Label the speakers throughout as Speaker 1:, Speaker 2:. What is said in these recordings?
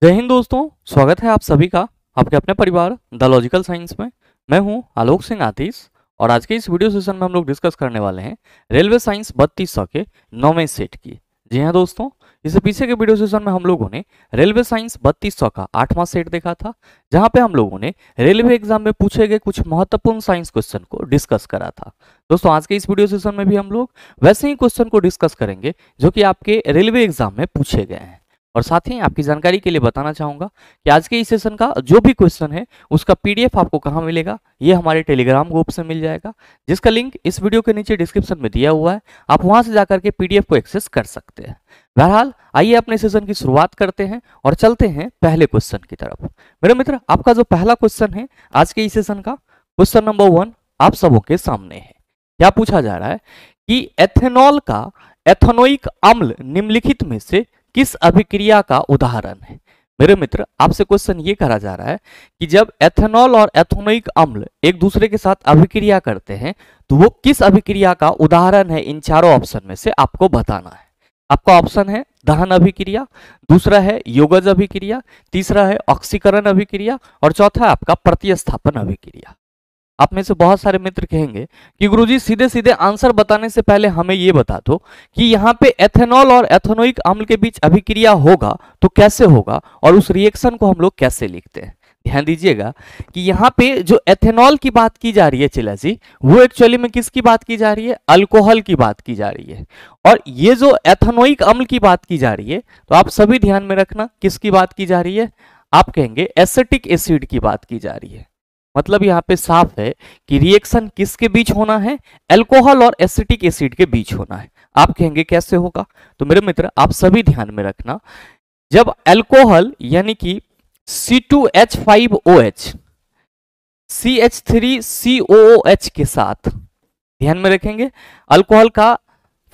Speaker 1: जय हिंद दोस्तों, स्वागत है आप सभी का आपके अपने परिवार द लॉजिकल साइंस में। मैं हूं आलोक सिंह आतिश और आज के इस वीडियो सेशन में हम लोग डिस्कस करने वाले हैं रेलवे साइंस 3200 के 9वें सेट की। जी हां दोस्तों, इससे पीछे के वीडियो सेशन में हम लोगों ने रेलवे साइंस 3200 का 8वां सेट देखा था, जहां पे हम लोगों ने रेलवे एग्जाम में पूछे गए कुछ महत्वपूर्ण साइंस क्वेश्चन को डिस्कस करा था। दोस्तों, आज के इस वीडियो सेशन में भी हम लोग वैसे ही क्वेश्चन को डिस्कस करेंगे जो कि आपके रेलवे एग्जाम में पूछे गए हैं। और साथ ही आपकी जानकारी के लिए बताना चाहूंगा कि आज के इस सेशन का जो भी क्वेश्चन है उसका पीडीएफ आपको कहाँ मिलेगा, ये हमारे टेलीग्राम ग्रुप से मिल जाएगा, जिसका लिंक इस वीडियो के नीचे डिस्क्रिप्शन में दिया हुआ है। आप वहां से जाकर के पीडीएफ को एक्सेस कर सकते हैं। बहरहाल, आइए अपने सेशन की शुरुआत करते हैं और चलते हैं पहले क्वेश्चन की तरफ। मेरे मित्र, आपका जो पहला क्वेश्चन है आज के इस सेशन का, क्वेश्चन नंबर 1 आप सबों के सामने है। क्या पूछा जा रहा है कि एथेनॉल का एथेनोइक अम्ल निम्नलिखित में से किस अभिक्रिया का उदाहरण है। मेरे मित्र, आपसे क्वेश्चन ये करा जा रहा है कि जब एथेनॉल और एथेनोइक अम्ल एक दूसरे के साथ अभिक्रिया करते हैं तो वो किस अभिक्रिया का उदाहरण है। इन चारों ऑप्शन में से आपको बताना है। आपका ऑप्शन है दहन अभिक्रिया, दूसरा है योगज अभिक्रिया, तीसरा है ऑक्सीकरण अभिक्रिया और चौथा है आपका प्रतिस्थापन अभिक्रिया। आप में से बहुत सारे मित्र कहेंगे कि गुरुजी सीधे सीधे आंसर बताने से पहले हमें यह बता दो कि यहाँ पे एथेनॉल और एथेनोइक अम्ल के बीच अभिक्रिया होगा तो कैसे होगा और उस रिएक्शन को हम लोग कैसे लिखते हैं। ध्यान दीजिएगा कि यहाँ पे जो एथेनॉल की बात की जा रही है चिला जी, वो एक्चुअली में किसकी बात की जा रही है, अल्कोहल की बात की जा रही है। और ये जो एथेनोइक अम्ल की बात की जा रही है तो आप सभी ध्यान में रखना किसकी बात की जा रही है। आप कहेंगे एसिटिक एसिड की बात की जा रही है। मतलब यहाँ पे साफ है कि रिएक्शन किसके बीच होना है, अल्कोहल और एसिटिक एसिड के बीच होना है। आप कहेंगे कैसे होगा, तो मेरे मित्र आप सभी ध्यान में रखना, जब अल्कोहल यानी कि C2H5OH CH3COOH के साथ, ध्यान में रखेंगे, अल्कोहल का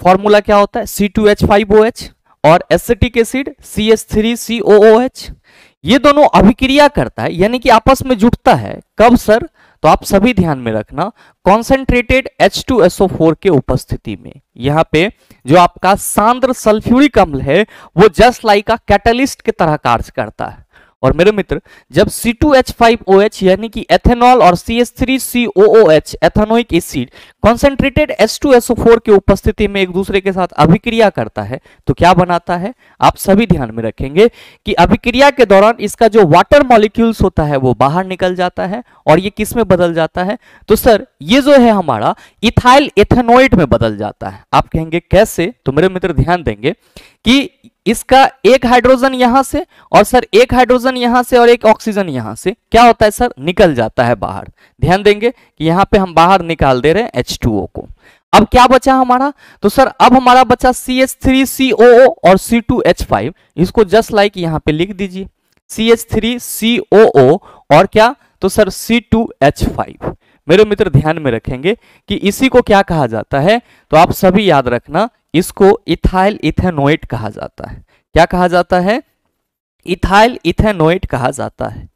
Speaker 1: फॉर्मूला क्या होता है C2H5OH और एसिटिक एसिड CH3COOH। ये दोनों अभिक्रिया करता है यानी कि आपस में जुटता है। कब सर, तो आप सभी ध्यान में रखना, कॉन्सेंट्रेटेड H2SO4 के उपस्थिति में। यहाँ पे जो आपका सांद्र सल्फ्यूरिक अम्ल है वो जस्ट लाइक अ कैटलिस्ट की तरह कार्य करता है। और मेरे मित्र, जब C2H5OH यानी कि एथेनॉल और CH3COOH ethanoic acid concentrated H2SO4 के उपस्थिति में एक दूसरे के साथ अभिक्रिया करता है तो क्या बनाता है। आप सभी ध्यान में रखेंगे कि अभिक्रिया के दौरान इसका जो वाटर मॉलिक्यूल्स होता है वो बाहर निकल जाता है और ये किस में बदल जाता है, तो सर ये जो है हमारा इथाइल एथेनोएट में बदल जाता है। आप कहेंगे कैसे, तो मेरे मित्र ध्यान देंगे कि इसका एक हाइड्रोजन यहां से और सर एक हाइड्रोजन यहां से और एक ऑक्सीजन यहां से क्या होता है सर, निकल जाता है बाहर। ध्यान देंगे कि यहां पे हम बाहर निकाल दे रहे हैं H2O को। अब क्या बचा हमारा, तो सर अब हमारा बचा CH3COO और C2H5। इसको जस्ट लाइक यहां पे लिख दीजिए CH3COO और क्या, तो सर C2H5। मेरे मित्र ध्यान में रखेंगे कि इसी को क्या कहा जाता है, तो आप सभी याद रखना, इसको इथाइल इथेनोएट कहा जाता है। क्या कहा जाता है, इथाइल इथेनोएट कहा जाता है।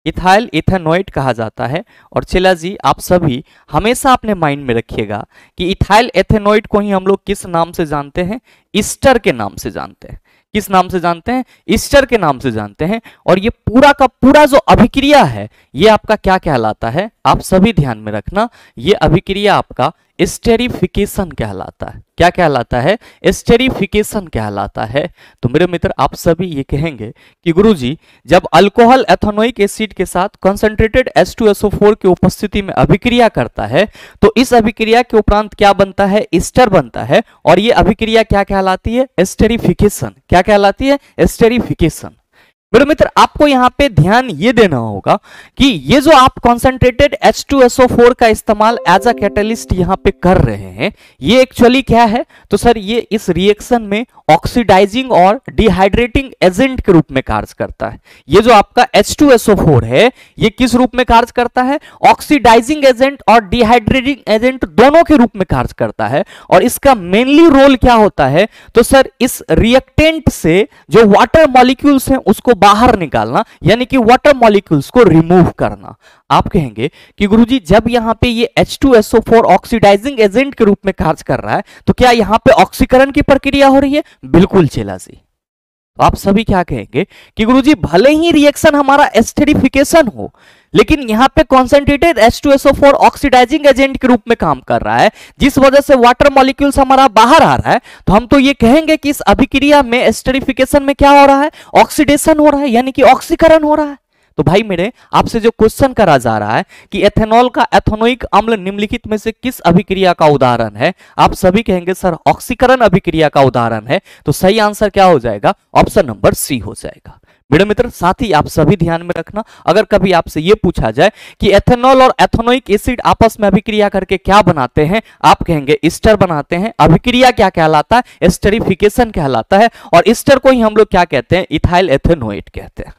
Speaker 1: इथाइल इथेनोएट कहा जाता है। और चिला जी आप सभी हमेशा अपने माइंड में रखिएगा कि इथाइल एथेनोएट को ही हम लोग किस नाम से जानते हैं, ईस्टर के नाम से जानते हैं। किस नाम से जानते हैं, ईस्टर के नाम से जानते हैं। और ये पूरा का पूरा जो अभिक्रिया है ये आपका क्या कहलाता है, आप सभी ध्यान में रखना, ये अभिक्रिया आपका एस्टेरिफिकेशन कहलाता है। क्या कहलाता है, एस्टेरिफिकेशन कहलाता है। तो मेरे मित्र आप सभी ये कहेंगे कि गुरुजी जब अल्कोहल एथेनोइक एसिड के साथ कॉन्सेंट्रेटेड H2SO4 की उपस्थिति में अभिक्रिया करता है तो इस अभिक्रिया के उपरांत क्या बनता है, एस्टर बनता है। और ये अभिक्रिया क्या कहलाती है, एस्टेरिफिकेशन। क्या कहलाती है, एस्टेरिफिकेशन। मेरे मित्र आपको यहाँ पे ध्यान ये देना होगा कि ये जो आप कॉन्सेंट्रेटेड H2SO4 का इस्तेमाल एज अ कैटलिस्ट यहाँ पे कर रहे हैं ये एक्चुअली क्या है, तो सर ये इस रिएक्शन में ऑक्सीडाइजिंग और डिहाइड्रेटिंग एजेंट के रूप में कार्य करता है। ये जो आपका H2SO4 है ये किस रूप में कार्य करता है, ऑक्सीडाइजिंग एजेंट और डिहाइड्रेटिंग एजेंट दोनों के रूप में कार्य करता है। और इसका मेनली रोल क्या होता है, तो सर इस रिएक्टेंट से जो वाटर मॉलिक्यूल्स हैं उसको बाहर निकालना यानी कि वाटर मॉलिक्यूल्स को रिमूव करना। आप कहेंगे कि गुरुजी जब यहां पे ये H2SO4 ऑक्सीडाइजिंग एजेंट के रूप में कार्य कर रहा है तो क्या यहां पे ऑक्सीकरण की प्रक्रिया हो रही है, बिल्कुल चेला जी। तो आप सभी क्या कहेंगे कि गुरुजी भले ही रिएक्शन हमारा एस्टरिफिकेशन हो, लेकिन यहाँ पे कॉन्सेंट्रेटेड H2SO4 ऑक्सीडाइजिंग एजेंट के रूप में काम कर रहा है, जिस वजह से वाटर मॉलिक्यूल्स हमारा बाहर आ रहा है, तो हम तो ये कहेंगे कि इस अभिक्रिया में एस्टरिफिकेशन में क्या हो रहा है, ऑक्सीडेशन हो रहा है, यानी कि ऑक्सीकरण हो रहा है। तो भाई मेरे आपसे जो क्वेश्चन करा जा रहा है कि एथेनॉल का एथेनोइक अम्ल निम्नलिखित में से किस अभिक्रिया का उदाहरण है, आप सभी कहेंगे सर ऑक्सीकरण अभिक्रिया का उदाहरण है। तो सही आंसर क्या हो जाएगा, ऑप्शन नंबर सी हो जाएगा। मेरे मित्र साथ ही आप सभी ध्यान में रखना, अगर कभी आपसे यह पूछा जाए कि एथेनॉल और एथेनोइक एसिड आपस में अभिक्रिया करके क्या बनाते हैं, आप कहेंगे ईस्टर बनाते हैं। अभिक्रिया क्या कहलाता है, एस्टरिफिकेशन कहलाता है, और ईस्टर को ही हम लोग क्या कहते हैं, इथाइल एथेनोएट कहते हैं।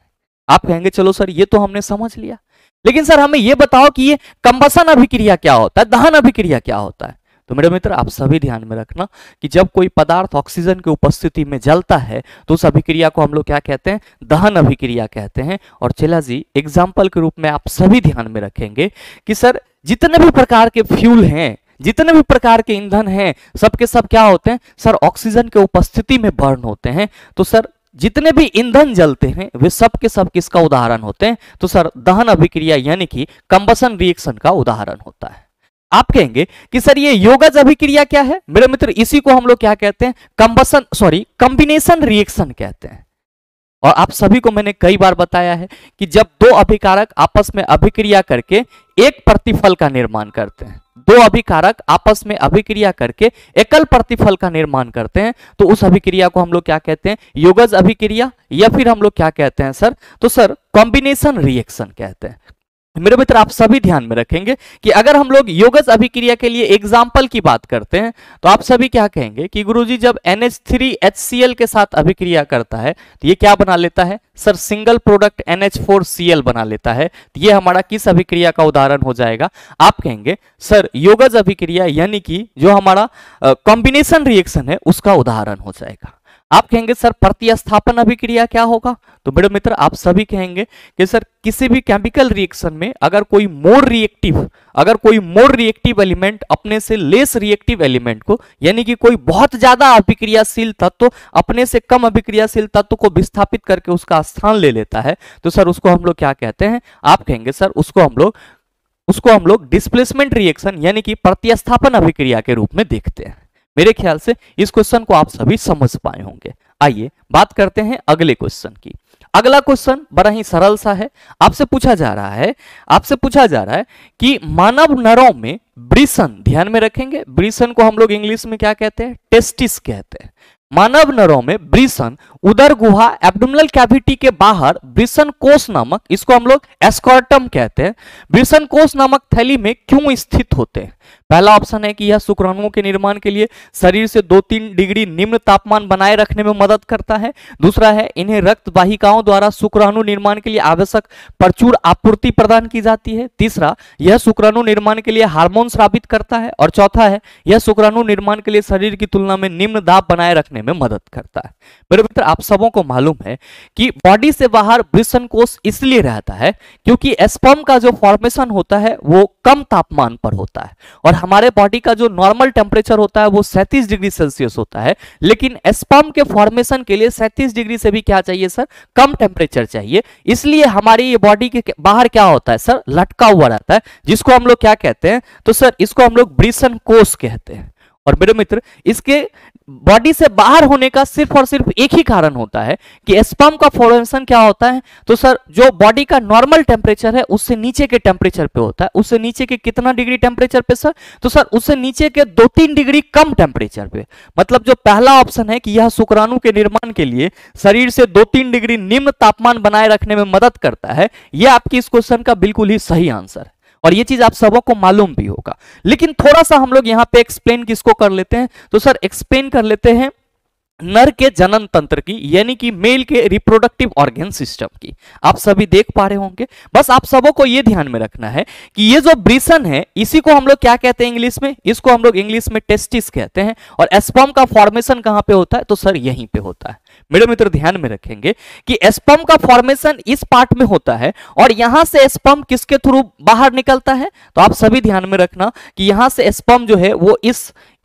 Speaker 1: आप कहेंगे चलो सर ये तो हमने समझ लिया, लेकिन सर हमें यह बताओ कि ये कंबसन अभिक्रिया क्या होता है, दहन अभिक्रिया क्या होता है। तो मेरे मित्र आप सभी ध्यान में रखना कि जब कोई पदार्थ ऑक्सीजन की उपस्थिति में जलता है तो उस अभिक्रिया को हम लोग क्या कहते हैं, दहन अभिक्रिया कहते हैं। और चला जी एग्जाम्पल के रूप में आप सभी ध्यान में रखेंगे कि सर जितने भी प्रकार के फ्यूल हैं, जितने भी प्रकार के ईंधन हैं, सबके सब क्या होते हैं सर, ऑक्सीजन के उपस्थिति में बर्न होते हैं। तो सर जितने भी ईंधन जलते हैं वे सब के सब किसका उदाहरण होते हैं, तो सर दहन अभिक्रिया यानी कि कंबसन रिएक्शन का उदाहरण होता है। आप कहेंगे कि सर ये योगज अभिक्रिया क्या है, मेरे मित्र इसी को हम लोग क्या कहते हैं, कंबिनेशन रिएक्शन कहते हैं। और आप सभी को मैंने कई बार बताया है कि जब दो अभिकारक आपस में अभिक्रिया करके एक प्रतिफल का निर्माण करते हैं, दो अभिकारक आपस में अभिक्रिया करके एकल प्रतिफल का निर्माण करते हैं, तो उस अभिक्रिया को हम लोग क्या कहते हैं, योगज अभिक्रिया, या फिर हम लोग क्या कहते हैं सर, तो सर कॉम्बिनेशन रिएक्शन कहते हैं। मेरे मित्र आप सभी ध्यान में रखेंगे कि अगर हम लोग योगज अभिक्रिया के लिए एग्जाम्पल की बात करते हैं तो आप सभी क्या कहेंगे कि गुरुजी जब NH3HCl के साथ अभिक्रिया करता है तो ये क्या बना लेता है सर, सिंगल प्रोडक्ट NH4Cl बना लेता है। तो ये हमारा किस अभिक्रिया का उदाहरण हो जाएगा, आप कहेंगे सर योगज अभिक्रिया यानी कि जो हमारा कॉम्बिनेशन रिएक्शन है उसका उदाहरण हो जाएगा। आप कहेंगे सर प्रतिस्थापन अभिक्रिया क्या होगा, तो मेरे मित्र आप सभी कहेंगे कि सर किसी भी केमिकल रिएक्शन में अगर कोई मोर रिएक्टिव एलिमेंट अपने से लेस रिएक्टिव एलिमेंट को, यानी कि कोई बहुत ज्यादा अभिक्रियाशील तत्व अपने से कम अभिक्रियाशील तत्व को विस्थापित करके उसका स्थान ले लेता है, तो सर उसको हम लोग क्या कहते हैं, आप कहेंगे सर उसको हम लोग डिस्प्लेसमेंट रिएक्शन यानी कि प्रतिस्थापन अभिक्रिया के रूप में देखते हैं। मेरे ख्याल से इस क्वेश्चन को आप सभी समझ पाए होंगे। आइए बात करते हैं अगले क्वेश्चन की। अगला क्वेश्चन बड़ा ही सरल सा है। आपसे पूछा जा रहा है कि मानव नरों में ब्रिसन, ध्यान में रखेंगे ब्रिसन को हम लोग इंग्लिश में क्या कहते हैं, टेस्टिस कहते हैं। मानव नरों में ब्रिसन उदर गुहा एब्डोमिनल कैविटी के बाहर ब्रिसन कोष नामक, इसको हम लोग एस्कॉर्टम कहते हैं, ब्रिसन कोष नामक थैली में क्यों स्थित होते हैं। पहला ऑप्शन है कि यह शुक्राणुओं के निर्माण के लिए शरीर से 2-3 डिग्री निम्न तापमान बनाए रखने में मदद करता है। दूसरा है इन्हें रक्त वाहिकाओं द्वारा शुक्राणु निर्माण के लिए आवश्यक प्रचुर आपूर्ति प्रदान की जाती है। तीसरा यह शुक्राणु निर्माण के लिए हार्मोन स्रावित करता है। और चौथा है यह शुक्राणु निर्माण के लिए शरीर की तुलना में निम्न दाब बनाए रखने में मदद करता है। मेरे मित्र आप सबों को मालूम है कि बॉडी से बाहर ब्रिसन कोष इसलिए रहता है क्योंकि स्पर्म का जो फॉर्मेशन होता है वो कम तापमान पर होता है, और हमारे बॉडी का जो नॉर्मल टेम्परेचर होता है वो 37 डिग्री सेल्सियस होता है, लेकिन स्पर्म के फॉर्मेशन के लिए 37 डिग्री से भी क्या चाहिए सर, कम टेम्परेचर चाहिए। इसलिए हमारी ये बॉडी के बाहर क्या होता है सर, लटका हुआ रहता है, जिसको हम लोग क्या कहते हैं, तो सर इसको हम लोग ब्रिसन कोष कहते हैं। और मेरे मित्र इसके बॉडी से बाहर होने का सिर्फ और सिर्फ एक ही कारण होता है कि स्पर्म का फॉर्मेशन क्या होता है, तो सर जो बॉडी का नॉर्मल टेम्परेचर है उससे नीचे के टेम्परेचर पे होता है। उससे नीचे के कितना डिग्री टेम्परेचर पे सर, तो सर उससे नीचे के 2-3 डिग्री कम टेम्परेचर पे। मतलब जो पहला ऑप्शन है कि यह शुक्राणु के निर्माण के लिए शरीर से 2-3 डिग्री निम्न तापमान बनाए रखने में मदद करता है, यह आपकी इस क्वेश्चन का बिल्कुल ही सही आंसर है, और ये चीज आप सबों को मालूम भी होगा। लेकिन थोड़ा सा हम लोग यहाँ पे एक्सप्लेन किसको कर लेते हैं, तो सर एक्सप्लेन कर लेते हैं नर के जनन तंत्र की, यानी कि मेल के रिप्रोडक्टिव ऑर्गन सिस्टम की। आप सभी देख पा रहे होंगे। बस आप सबों को ये ध्यान में रखना है कि ये जो ब्रिसन है इसी को हम लोग क्या कहते हैं इंग्लिश में, इसको हम लोग इंग्लिश में टेस्टिस कहते हैं। और स्पर्म का फॉर्मेशन कहां पे होता है, तो सर यहीं पे होता है। मेरे मित्र ध्यान में रखेंगे कि स्पर्म का फॉर्मेशन इस पार्ट में होता है, और यहां से स्पर्म किसके थ्रू बाहर निकलता है, तो आप सभी ध्यान में रखना कि यहां से स्पर्म जो है वो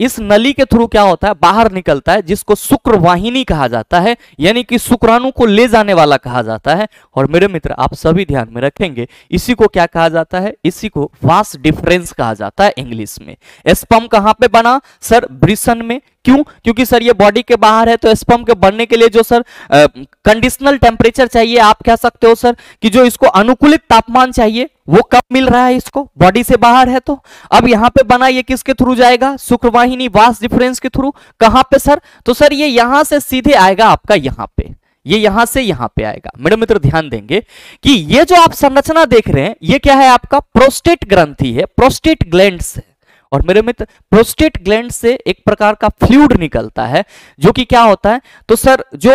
Speaker 1: इस नली के थ्रू क्या होता है, बाहर निकलता है, जिसको शुक्रवाहिनी कहा जाता है, यानी कि शुक्राणु को ले जाने वाला कहा जाता है। और मेरे मित्र आप सभी ध्यान में रखेंगे, इसी को क्या कहा जाता है, इसी को वास डिफरेंस कहा जाता है इंग्लिश में। स्पर्म कहां पे बना सर, वृषण में। क्यों? क्योंकि सर ये बॉडी के बाहर है, तो स्पर्म के बनने के लिए जो सर कंडीशनल टेम्परेचर चाहिए, आप कह सकते हो सर कि जो इसको अनुकूलित तापमान चाहिए, वो कब मिल रहा है इसको, बॉडी से बाहर है। तो अब यहां पे बना, ये किसके थ्रू जाएगा, शुक्रवाहिनी वास डिफरेंस के थ्रू। कहां पे सर, तो सर ये यहां से सीधे आएगा आपका यहां पे, ये यहां से यहां पे आएगा। मेरे मित्र ध्यान देंगे कि ये जो आप संरचना देख रहे हैं, ये क्या है, आपका प्रोस्टेट ग्रंथि है, प्रोस्टेट ग्लैंड से। और मेरे मित्र प्रोस्टेट ग्लैंड से एक प्रकार का फ्लूइड निकलता है, जो कि क्या होता है, तो सर जो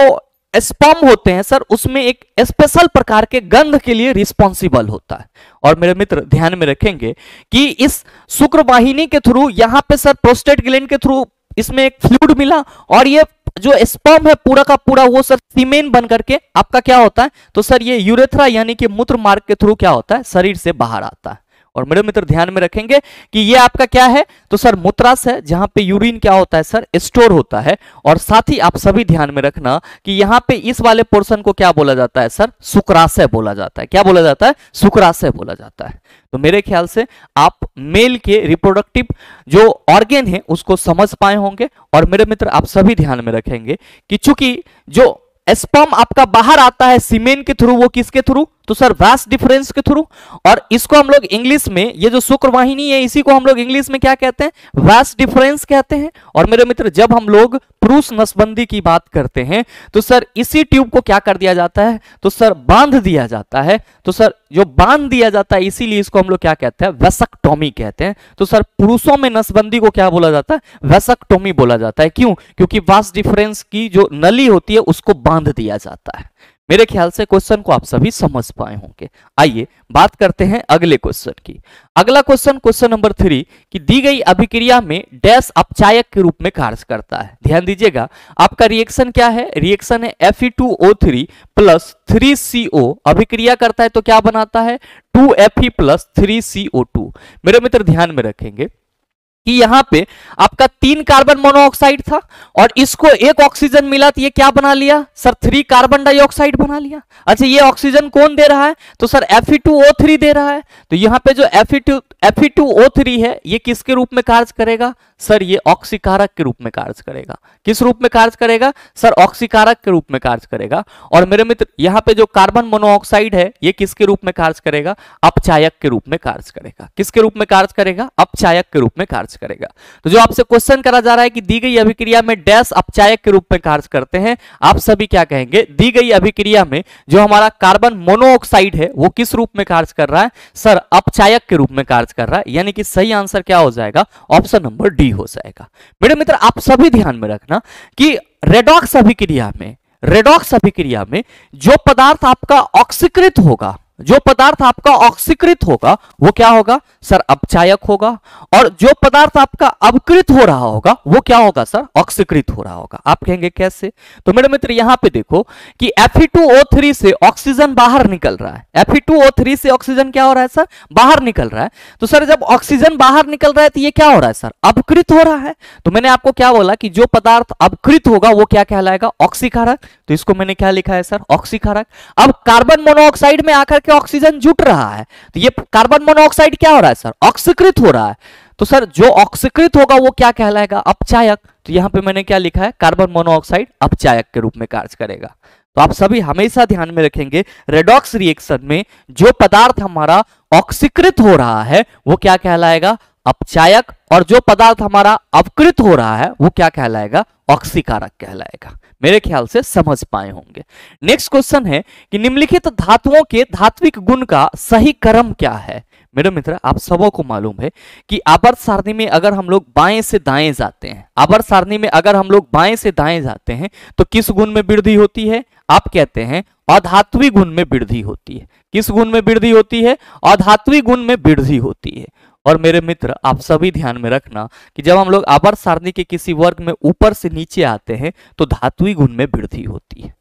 Speaker 1: स्पर्म होते हैं सर, उसमें एक स्पेशल प्रकार के गंध के लिए रिस्पॉन्सिबल होता है। और मेरे मित्र ध्यान में रखेंगे कि इस शुक्रवाहिनी के थ्रू यहां पे सर प्रोस्टेट ग्लैंड के थ्रू इसमें एक फ्लूइड मिला, और ये जो स्पर्म है पूरा का पूरा वो सर सीमेन बन करके आपका क्या होता है, तो सर ये यूरेथ्रा यानी कि मूत्र मार्ग के थ्रू क्या होता है, शरीर से बाहर आता है। और मेरे मित्र ध्यान में रखेंगे कि ये आपका क्या है, तो सर मूत्राशय है, जहां पे यूरिन क्या होता है सर, स्टोर होता है। और साथ ही आप सभी ध्यान में रखना कि यहां पे इस वाले पोर्शन को क्या बोला जाता है सर, शुक्राशय बोला जाता है। क्या बोला जाता है, शुक्राशय बोला जाता है। तो मेरे ख्याल से आप मेल के रिप्रोडक्टिव जो ऑर्गेन है उसको समझ पाए होंगे। और मेरे मित्र आप सभी ध्यान में रखेंगे कि चूंकि जो स्पर्म आपका बाहर आता है सीमेन के थ्रू, वो किसके थ्रू, तो सर वास डिफरेंस के थ्रू। और इसको हम लोग इंग्लिश में, ये जो शुक्रवाहिनी है, इसी को हम लोग इंग्लिश में क्या कहते हैं, वास डिफरेंस कहते हैं। और मेरे मित्र जब हम लोग पुरुष नसबंदी की बात करते हैं, तो सर इसी ट्यूब को क्या कर दिया जाता है, तो सर बांध दिया जाता है। तो सर जो बांध दिया जाता है, इसीलिए इसको हम लोग क्या कहते हैं, वेसक्टोमी कहते हैं। तो सर पुरुषों में नसबंदी को क्या बोला जाता है, वेसक्टोमी बोला जाता है। क्यों? क्योंकि वास डिफरेंस की जो नली होती है उसको बांध दिया जाता है। मेरे ख्याल से क्वेश्चन को आप सभी समझ पाए होंगे। आइए बात करते हैं अगले क्वेश्चन की। अगला क्वेश्चन, क्वेश्चन नंबर 3, कि दी गई अभिक्रिया में डैश अपचायक के रूप में कार्य करता है। ध्यान दीजिएगा, आपका रिएक्शन क्या है, रिएक्शन है Fe2O3 प्लस 3CO। अभिक्रिया करता है तो क्या बनाता है, 2Fe प्लस 3CO2। मेरे मित्र ध्यान में रखेंगे कि यहां पे आपका 3 कार्बन मोनोऑक्साइड था, और इसको एक ऑक्सीजन मिला, तो ये क्या बना लिया सर, 3 कार्बन डाइऑक्साइड बना लिया। अच्छा, ये ऑक्सीजन कौन दे रहा है, तो सर Fe2O3 दे रहा है। तो यहां पे जो Fe2O3 है, ये किसके रूप में कार्य करेगा सर, ये ऑक्सीकारक के रूप में कार्य करेगा। किस रूप में कार्य करेगा सर, ऑक्सीकारक के रूप में कार्य करेगा। और मेरे मित्र यहां पे जो कार्बन मोनोऑक्साइड है, ये किसके रूप में कार्य करेगा, अपचायक के रूप में कार्य करेगा। किसके रूप में कार्य करेगा, अपचायक के रूप में कार्य करेगा। तो जो आपसे क्वेश्चन करा जा रहा है कि दी गई अभिक्रिया में डैश अपचायक के रूप में कार्य करते हैं, आप सभी क्या कहेंगे, दी गई अभिक्रिया में जो हमारा कार्बन मोनोऑक्साइड है वो किस रूप में कार्य कर रहा है सर, अपचायक के रूप में कार्य कर रहा है। यानी कि सही आंसर क्या हो जाएगा, ऑप्शन नंबर डी हो जाएगा। मेरे मित्र आप सभी ध्यान में रखना कि रेडॉक्स अभिक्रिया में जो पदार्थ आपका ऑक्सीकृत होगा, जो पदार्थ आपका ऑक्सीकृत होगा वो क्या होगा सर, अपचायक होगा। और जो पदार्थ आपका अपकृत हो रहा होगा वो क्या होगा सर, ऑक्सीकृत हो रहा होगा। आप कहेंगे कैसे, तो मेरे मित्र यहां पे देखो कि Fe2O3 से ऑक्सीजन बाहर निकल रहा है। Fe2O3 से ऑक्सीजन क्या हो रहा है सर, बाहर निकल रहा है। तो सर जब ऑक्सीजन बाहर निकल रहा है तो ये क्या हो रहा है सर, अपकृत हो रहा है। तो मैंने आपको क्या बोला कि जो पदार्थ अपकृत होगा वो क्या कहलाएगा, ऑक्सीकारक। तो इसको मैंने क्या लिखा है सर, ऑक्सीकारक। अब कार्बन मोनोऑक्साइड में आकर के ऑक्सीजन जुट रहा है, तो ये कार्बन मोनोऑक्साइड क्या हो रहा है सर, ऑक्सीकृत हो रहा है। तो सर जो ऑक्सीकृत होगा वो क्या कहलाएगा, अपचायक। तो यहां पे मैंने क्या लिखा है, कार्बन मोनोऑक्साइड अपचायक के रूप में कार्य करेगा। तो आप सभी हमेशा ध्यान में रखेंगे, रेडॉक्स रिएक्शन में जो पदार्थ हमारा ऑक्सीकृत हो रहा है वो क्या कहलाएगा, अपचायक। और जो पदार्थ हमारा अपकृत हो रहा है वो क्या कहलाएगा, ऑक्सीकारक कहलाएगा। मेरे ख्याल से समझ पाए होंगे। नेक्स्ट क्वेश्चन है कि निम्नलिखित धातुओं के धात्विक गुण का सही क्रम क्या है। मेरे मित्र आप सबों को मालूम है कि आवर्त सारणी में अगर हम लोग बाएं से दाएं जाते हैं, आवर्त सारणी में अगर हम लोग बाएं से दाएं जाते हैं तो किस गुण में वृद्धि होती है, आप कहते हैं अधात्विक गुण में वृद्धि होती है। किस गुण में वृद्धि होती है, अधात्विक गुण में वृद्धि होती है। और मेरे मित्र आप सभी ध्यान में रखना कि जब हम लोग आवर्त सारणी के किसी वर्ग में ऊपर से नीचे आते हैं तो धात्विक गुण में वृद्धि होती है।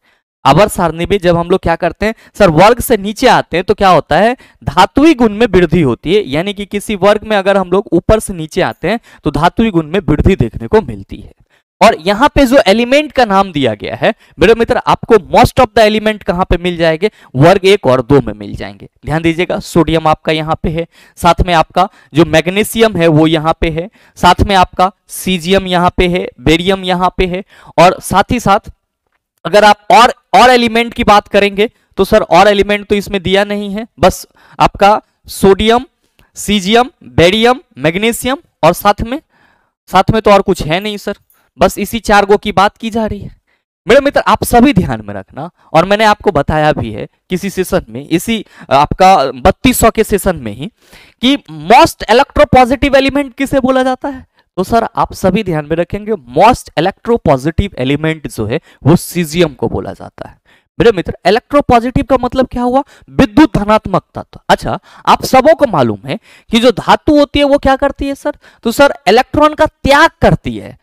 Speaker 1: आवर्त सारणी में जब हम लोग क्या करते हैं सर, वर्ग से नीचे आते हैं तो क्या होता है, धात्विक गुण में वृद्धि होती है। यानी कि किसी वर्ग में अगर हम लोग ऊपर से नीचे आते हैं तो धात्विक गुण में वृद्धि देखने को मिलती है। और यहाँ पे जो एलिमेंट का नाम दिया गया है मेरे मित्र, आपको मोस्ट ऑफ द एलिमेंट कहाँ पे मिल जाएंगे, वर्ग 1 और 2 में मिल जाएंगे। ध्यान दीजिएगा, सोडियम आपका यहाँ पे है, साथ में आपका जो मैग्नीशियम है वो यहाँ पे है, साथ में आपका सीजियम यहाँ पे है, बेरियम यहाँ पे है, और साथ ही साथ अगर आप और एलिमेंट की बात करेंगे तो सर और एलिमेंट तो इसमें दिया नहीं है, बस आपका सोडियम, सीजियम, बेरियम, मैग्नीशियम और साथ में तो और कुछ है नहीं सर, बस इसी 4 गो की बात की जा रही है। मेरे मित्र आप सभी ध्यान में रखना, और मैंने आपको बताया भी है किसी सेशन में, इसी आपका 3200 के सेशन में ही, कि मोस्ट इलेक्ट्रोपॉजिटिव एलिमेंट किसे बोला जाता है। तो सर आप सभी ध्यान में रखेंगे, मोस्ट इलेक्ट्रोपॉजिटिव एलिमेंट जो है वो सीजियम को बोला जाता है। मेरे मित्र इलेक्ट्रोपॉजिटिव का मतलब क्या हुआ, विद्युत धनात्मक तत्व। अच्छा, आप सबों को मालूम है कि जो धातु होती है वो क्या करती है सर, तो सर इलेक्ट्रॉन का त्याग करती है।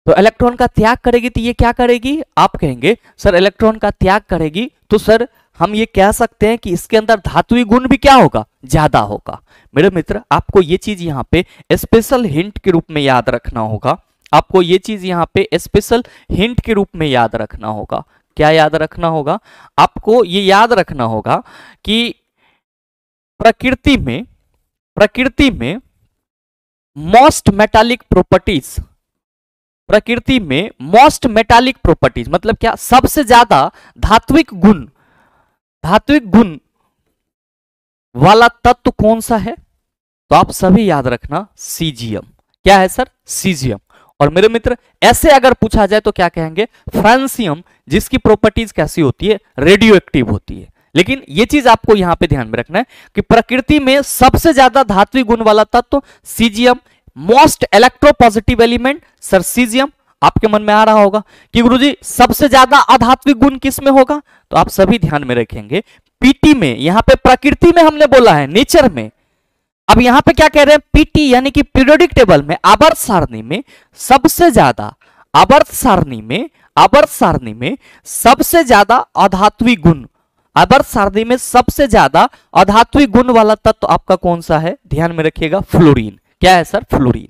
Speaker 1: तो इलेक्ट्रॉन का त्याग करेगी तो ये क्या करेगी, आप कहेंगे सर इलेक्ट्रॉन का त्याग करेगी तो सर हम ये कह सकते हैं कि इसके अंदर धात्विक गुण भी क्या होगा, ज्यादा होगा। मेरे मित्र आपको ये चीज यहाँ पे स्पेशल हिंट के रूप में याद रखना होगा, आपको ये चीज यहाँ पे स्पेशल हिंट के रूप में याद रखना होगा। क्या याद रखना होगा, आपको ये याद रखना होगा कि प्रकृति में मोस्ट मेटालिक प्रॉपर्टीज, प्रकृति में मोस्ट मेटालिक प्रॉपर्टीज मतलब क्या, सबसे ज्यादा धात्विक गुण वाला तत्व कौन सा है, तो आप सभी याद रखना सीजियम। क्या है सर, सीजियम। और मेरे मित्र ऐसे अगर पूछा जाए तो क्या कहेंगे, फ्रांसियम, जिसकी प्रॉपर्टीज कैसी होती है, रेडियो एक्टिव होती है। लेकिन ये चीज आपको यहां पे ध्यान में रखना है कि प्रकृति में सबसे ज्यादा धात्विक गुण वाला तत्व caesium, most electropositive element sir caesium. आपके मन में आ रहा होगा कि गुरुजी सबसे ज्यादा अधात्विक गुण किस में होगा, तो आप सभी ध्यान में रखेंगे पीटी में। यहां पे प्रकृति में हमने बोला है, नेचर में। अब यहां पे क्या कह रहे हैं, पीटी यानी कि पीरियोडिक टेबल में, आवर्त सारणी में सबसे ज्यादा, आवर्त सारणी में सबसे ज्यादा अधात्विक गुण, आवर्त सारणी में सबसे ज्यादा अधात्विक गुण वाला तत्व आपका कौन सा है, ध्यान में रखिएगा, फ्लोरीन। क्या है सर, फ्लोरीन।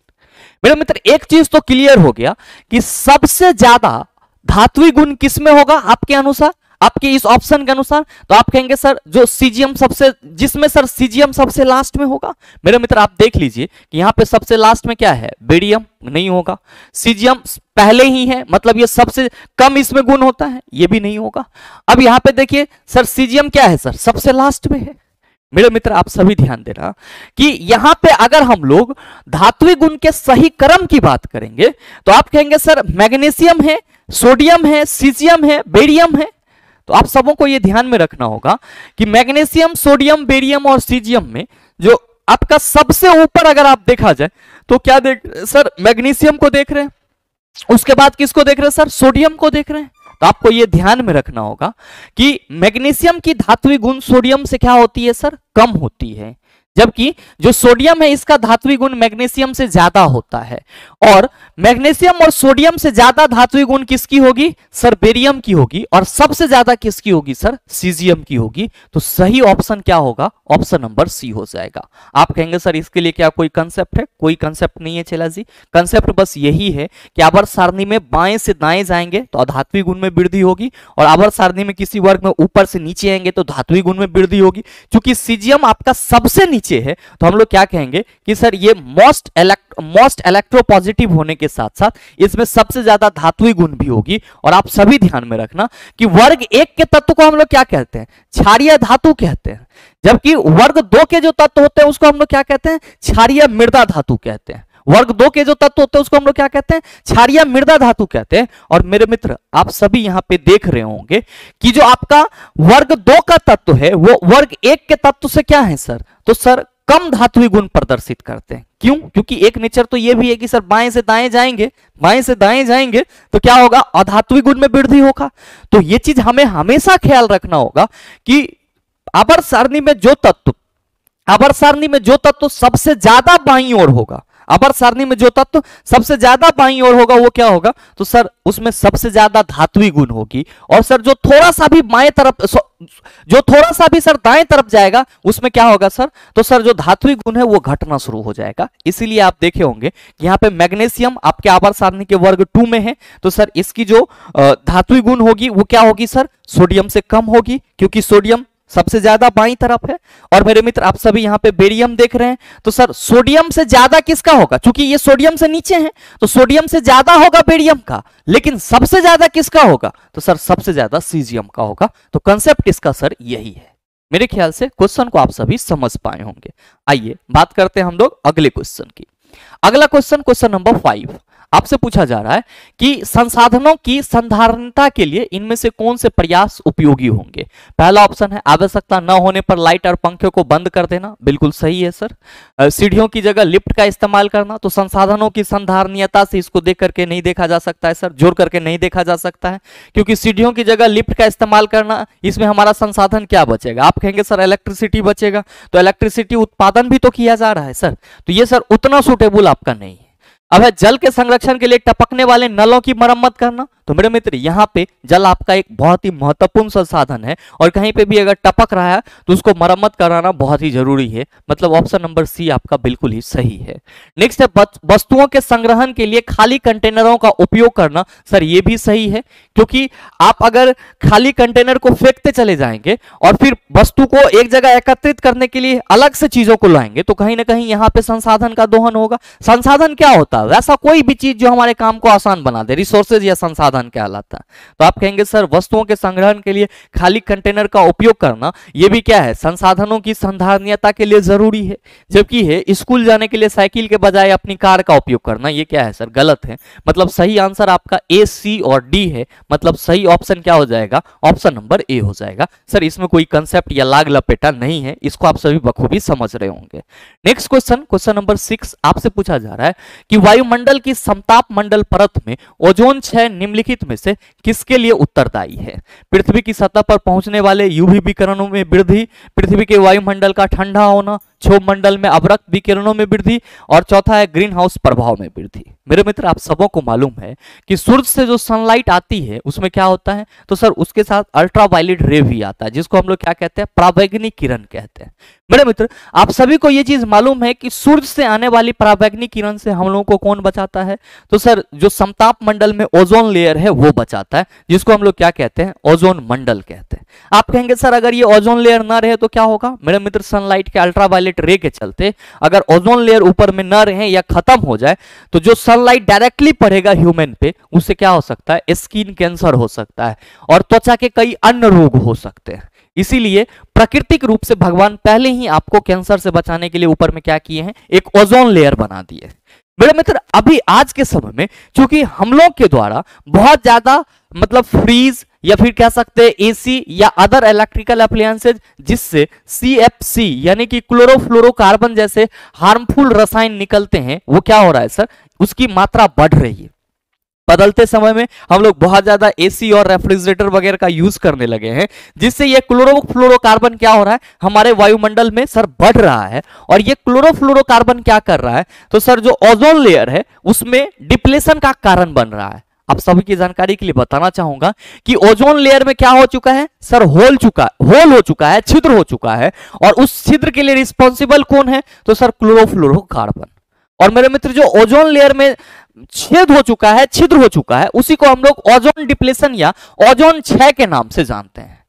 Speaker 1: मेरे मित्र एक चीज तो क्लियर हो गया कि सबसे ज्यादा धात्विक गुण किसमें होगा आपके अनुसार, आपके इस ऑप्शन के अनुसार। तो आप कहेंगे सर जो सीजियम सबसे, जिसमें सर सीजियम सबसे लास्ट में होगा। मेरे मित्र आप देख लीजिए कि यहां पे सबसे लास्ट में क्या है, बेरियम नहीं होगा, सीजियम पहले ही है, मतलब ये सबसे कम इसमें गुण होता है, ये भी नहीं होगा। अब यहां पे देखिए सर सीजियम क्या है सर, सबसे लास्ट में है। मेरे मित्र आप सभी ध्यान देना कि यहां पे अगर हम लोग धात्विक गुण के सही क्रम की बात करेंगे तो आप कहेंगे सर मैग्नीशियम है, सोडियम है, सीजियम है, बेरियम है। तो आप सबों को यह ध्यान में रखना होगा कि मैग्नीशियम, सोडियम, बेरियम और सीजियम में जो आपका सबसे ऊपर अगर आप देखा जाए तो क्या देख सर, मैग्नीशियम को देख रहे हैं, उसके बाद किसको देख रहे हैं सर, सोडियम को देख रहे हैं। तो आपको यह ध्यान में रखना होगा कि मैग्नीशियम की धात्विक गुण सोडियम से क्या होती है सर, कम होती है, जबकि जो सोडियम है इसका धात्विक गुण मैग्नीशियम से ज्यादा होता है। और मैग्नीशियम और सोडियम से ज्यादा धात्विक गुण किसकी होगी सर, बेरियम की होगी, और सबसे ज्यादा किसकी होगी सर, सीजियम की होगी। तो सही ऑप्शन क्या होगा, ऑप्शन नंबर सी हो जाएगा। आप कहेंगे सर इसके लिए क्या कोई कंसेप्ट है, कोई कंसेप्ट नहीं है चेला जी, कंसेप्ट बस यही है कि आवर्त सारणी में बाएं से दाएं जाएंगे तो धात्विक गुण में वृद्धि होगी, और आवर्त सारणी में किसी वर्ग में ऊपर से नीचे आएंगे तो धात्विक गुण में वृद्धि होगी। क्योंकि सीजियम आपका सबसे नीचे है तो हम लोग क्या कहेंगे कि सर ये मोस्ट इलेक्ट्रोपॉजिटिव होने के साथ साथ इसमें सबसे ज्यादा धात्विक गुण भी होगी। और आप सभी ध्यान में रखना कि वर्ग 1 के तत्व को हम लोग क्या कहते हैं, क्षारीय धातु कहते हैं, जबकि वर्ग 2 के जो तत्व होते हैं उसको हम लोग क्या कहते हैं, क्षारीय मृदा धातु कहते हैं। वर्ग 2 के जो तत्व होते हैं उसको हम लोग क्या कहते हैं, क्षारीय मृदा धातु कहते हैं। और मेरे मित्र आप सभी यहां पे देख रहे होंगे कि जो आपका वर्ग 2 का तत्व है वो वर्ग 1 के तत्व से क्या है सर, तो सर कम धात्विक गुण प्रदर्शित करते हैं। क्यों, क्योंकि एक नेचर तो ये भी है कि सर बाएं से दाएं जाएंगे तो क्या होगा, अधात्विक गुण में वृद्धि होगा। तो ये चीज हमें हमेशा ख्याल रखना होगा कि आवर्त सारणी में जो तत्व सबसे ज्यादा बाईं ओर होगा, आवर्त सारणी में जो तत्व सबसे ज्यादा बाईं ओर होगा वो क्या होगा, तो सर उसमें सबसे ज्यादा धात्विक गुण होगी। और सर जो थोड़ा सा भी बाएं तरफ, जो थोड़ा सा भी सर दाएं तरफ जाएगा उसमें क्या होगा सर, तो सर जो धात्विक गुण है वो घटना शुरू हो जाएगा। इसीलिए आप देखे होंगे कि यहाँ पे मैग्नीशियम आपके आवर्त सारणी के वर्ग 2 में है, तो सर इसकी जो धात्विक गुण होगी वो क्या होगी सर, सोडियम से कम होगी, क्योंकि सोडियम सबसे ज्यादा बाईं तरफ है। और मेरे मित्र आप सभी यहाँ पे बेरियम देख रहे हैं, तो सर सोडियम से ज्यादा किसका होगा, क्योंकि ये सोडियम से नीचे है तो सोडियम से ज्यादा होगा बेरियम का, लेकिन सबसे ज्यादा किसका होगा, तो सर सबसे ज्यादा सीजियम का होगा। तो कंसेप्ट इसका सर यही है। मेरे ख्याल से क्वेश्चन को आप सभी समझ पाए होंगे। आइए बात करते हैं हम लोग अगले क्वेश्चन की। अगला क्वेश्चन, क्वेश्चन नंबर 5, आपसे पूछा जा रहा है कि संसाधनों की संधारणता के लिए इनमें से कौन से प्रयास उपयोगी होंगे। पहला ऑप्शन है आवश्यकता न होने पर लाइट और पंखे को बंद कर देना, बिल्कुल सही है सर। सीढ़ियों की जगह लिफ्ट का इस्तेमाल करना, तो संसाधनों की संधारणीयता से इसको देख करके नहीं देखा जा सकता है सर, जोड़ करके नहीं देखा जा सकता है, क्योंकि सीढ़ियों की जगह लिफ्ट का इस्तेमाल करना, इसमें हमारा संसाधन क्या बचेगा, आप कहेंगे सर इलेक्ट्रिसिटी बचेगा, तो इलेक्ट्रिसिटी उत्पादन भी तो किया जा रहा है सर, तो ये सर उतना सुटेबल आपका नहीं है। अब है जल के संरक्षण के लिए टपकने वाले नलों की मरम्मत करना, तो मेरे मित्र यहाँ पे जल आपका एक बहुत ही महत्वपूर्ण संसाधन है और कहीं पे भी अगर टपक रहा है तो उसको मरम्मत कराना बहुत ही जरूरी है, मतलब ऑप्शन नंबर सी आपका बिल्कुल ही सही है। नेक्स्ट है वस्तुओं के संग्रहण के लिए खाली कंटेनरों का उपयोग करना, सर ये भी सही है, क्योंकि आप अगर खाली कंटेनर को फेंकते चले जाएंगे और फिर वस्तु को एक जगह एकत्रित करने के लिए अलग से चीजों को लाएंगे तो कहीं ना कहीं यहाँ पे संसाधन का दोहन होगा। संसाधन क्या होता है, वैसा कोई भी चीज जो हमारे काम को आसान बना दे, रिसोर्सेज या संसाधन कहलाता है। तो आप कहेंगे सर वस्तुओं के संग्रहण के लिए खाली कंटेनर का उपयोग करना, ये भी क्या है, संसाधनों की संधारणीयता के लिए जरूरी है। जबकि है स्कूल जाने के लिए साइकिल के बजाय अपनी कार का उपयोग करना, ये क्या है सर, गलत है। मतलब सही आंसर आपका ए, सी और डी है, मतलब सही ऑप्शन क्या हो जाएगा, ऑप्शन नंबर ए हो जाएगा सर। इसमें कोई कंसेप्ट या लाग लपेटा नहीं है, इसको आप सभी बखूबी समझ रहे होंगे। नेक्स्ट क्वेश्चन, क्वेश्चन नंबर 6, आपसे पूछा जा रहा है कि वायुमंडल की समताप मंडल परत में ओजोन क्षय निम्नलिखित में से किसके लिए उत्तरदायी है। पृथ्वी की सतह पर पहुंचने वाले यूवी विकिरणों में वृद्धि, पृथ्वी के वायुमंडल का ठंडा होना, क्षोभ मंडल में अवरक्त विकिरणों में वृद्धि, और चौथा है ग्रीन हाउस प्रभाव में वृद्धि। मेरे मित्र आप सबों को मालूम है कि सूर्य से जो सनलाइट आती है उसमें क्या होता है, तो सर उसके साथ अल्ट्रावायलेट रे भी आता है, जिसको हम लोग क्या कहते हैं, परावैंगनिक किरण कहते हैं। मेरे मित्र आप सभी को यह चीज मालूम है कि सूर्य से आने वाली परावैंगनिक किरण से हम लोगों को कौन बचाता है, तो सर जो समताप मंडल में ओजोन लेयर है वो बचाता है, जिसको हम लोग क्या कहते हैं, ओजोन मंडल कहते हैं। आप कहेंगे सर अगर ये ओजोन लेयर ना रहे तो क्या होगा, मेरे मित्र सनलाइट के अल्ट्रावायलेट रे के चलते अगर ओजोन लेयर ऊपर में ना रहे या खत्म हो जाए तो जो सनलाइट डायरेक्टली पड़ेगा ह्यूमन पे, उससे क्या हो सकता है, स्किन कैंसर हो सकता है और त्वचा के कई अन्य रोग हो सकते हैं। इसीलिए प्राकृतिक रूप से भगवान पहले ही आपको कैंसर से बचाने के लिए ऊपर में क्या किए हैं, एक ओजोन लेयर बना दिए। मेरे मित्र अभी आज के समय में क्योंकि हम लोग के द्वारा बहुत ज्यादा मतलब फ्रीज या फिर कह सकते हैं एसी या अदर इलेक्ट्रिकल अप्लायंसेज जिससे CFC यानी कि क्लोरोफ्लोरोकार्बन जैसे हार्मफुल रसायन निकलते हैं, वो क्या हो रहा है सर, उसकी मात्रा बढ़ रही है। बदलते समय में हम लोग बहुत ज्यादा एसी और रेफ्रिजरेटर वगैरह का यूज करने लगे हैं, जिससे ये क्लोरोफ्लोरोकार्बन क्या हो रहा है, हमारे वायुमंडल में सर बढ़ रहा है। और ये क्लोरोफ्लोरोकार्बन क्या कर रहा है, तो सर जो ओजोन लेयर है उसमें डिप्लेशन का कारण बन रहा है। आप सभी की जानकारी के लिए बताना चाहूंगा कि ओजोन लेयर में क्या हो चुका है सर, होल हो चुका है, छिद्र हो चुका है, और उस छिद्र के लिए रिस्पॉन्सिबल कौन है, तो सर क्लोरोफ्लोरोकार्बन। और मेरे मित्र जो ओजोन लेयर में छेद हो चुका है, छिद्र हो चुका है, उसी को हम लोग ओजोन डिप्लेशन या ओजोन क्षय के नाम से जानते हैं।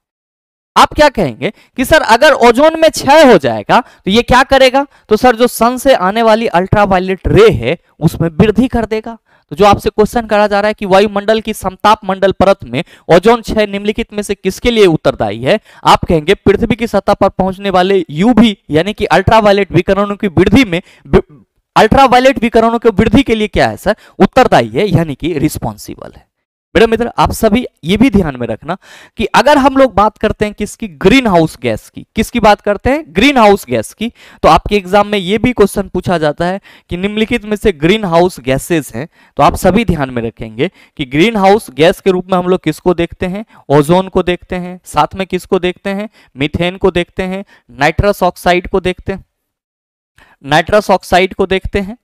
Speaker 1: आप क्या कहेंगे कि सर अगर ओजोन में क्षय हो जाएगा तो ये क्या करेगा, तो सर जो सन से आने वाली अल्ट्रावायलेट रे है उसमें वृद्धि कर देगा। तो जो आपसे क्वेश्चन करा जा रहा है कि वायुमंडल की समताप मंडल परत में ओजोन क्षय निम्नलिखित में से किसके लिए उत्तरदायी है, आप कहेंगे पृथ्वी की सतह पर पहुंचने वाले यूवी यानी कि अल्ट्रावायलेट विकिरणों की वृद्धि में, अल्ट्रावायलेट विकिरणों की वृद्धि के लिए क्या है सर, उत्तरदायी है, यानी कि रिस्पॉन्सिबल है। मेरे मित्र आप सभी ये भी ध्यान में रखना कि अगर हम लोग बात करते हैं किसकी, ग्रीन हाउस गैस की, किसकी बात करते हैं, ग्रीन हाउस गैस की, तो आपके एग्जाम में ये भी क्वेश्चन पूछा जाता है कि निम्नलिखित में से ग्रीन हाउस गैसेज हैं। तो आप सभी ध्यान में रखेंगे कि ग्रीन हाउस गैस के रूप में हम लोग किसको देखते हैं, ओजोन को देखते हैं, साथ में किसको देखते हैं, मीथेन को देखते हैं, नाइट्रस ऑक्साइड को देखते हैं, नाइट्रस ऑक्साइड को देखते हैं,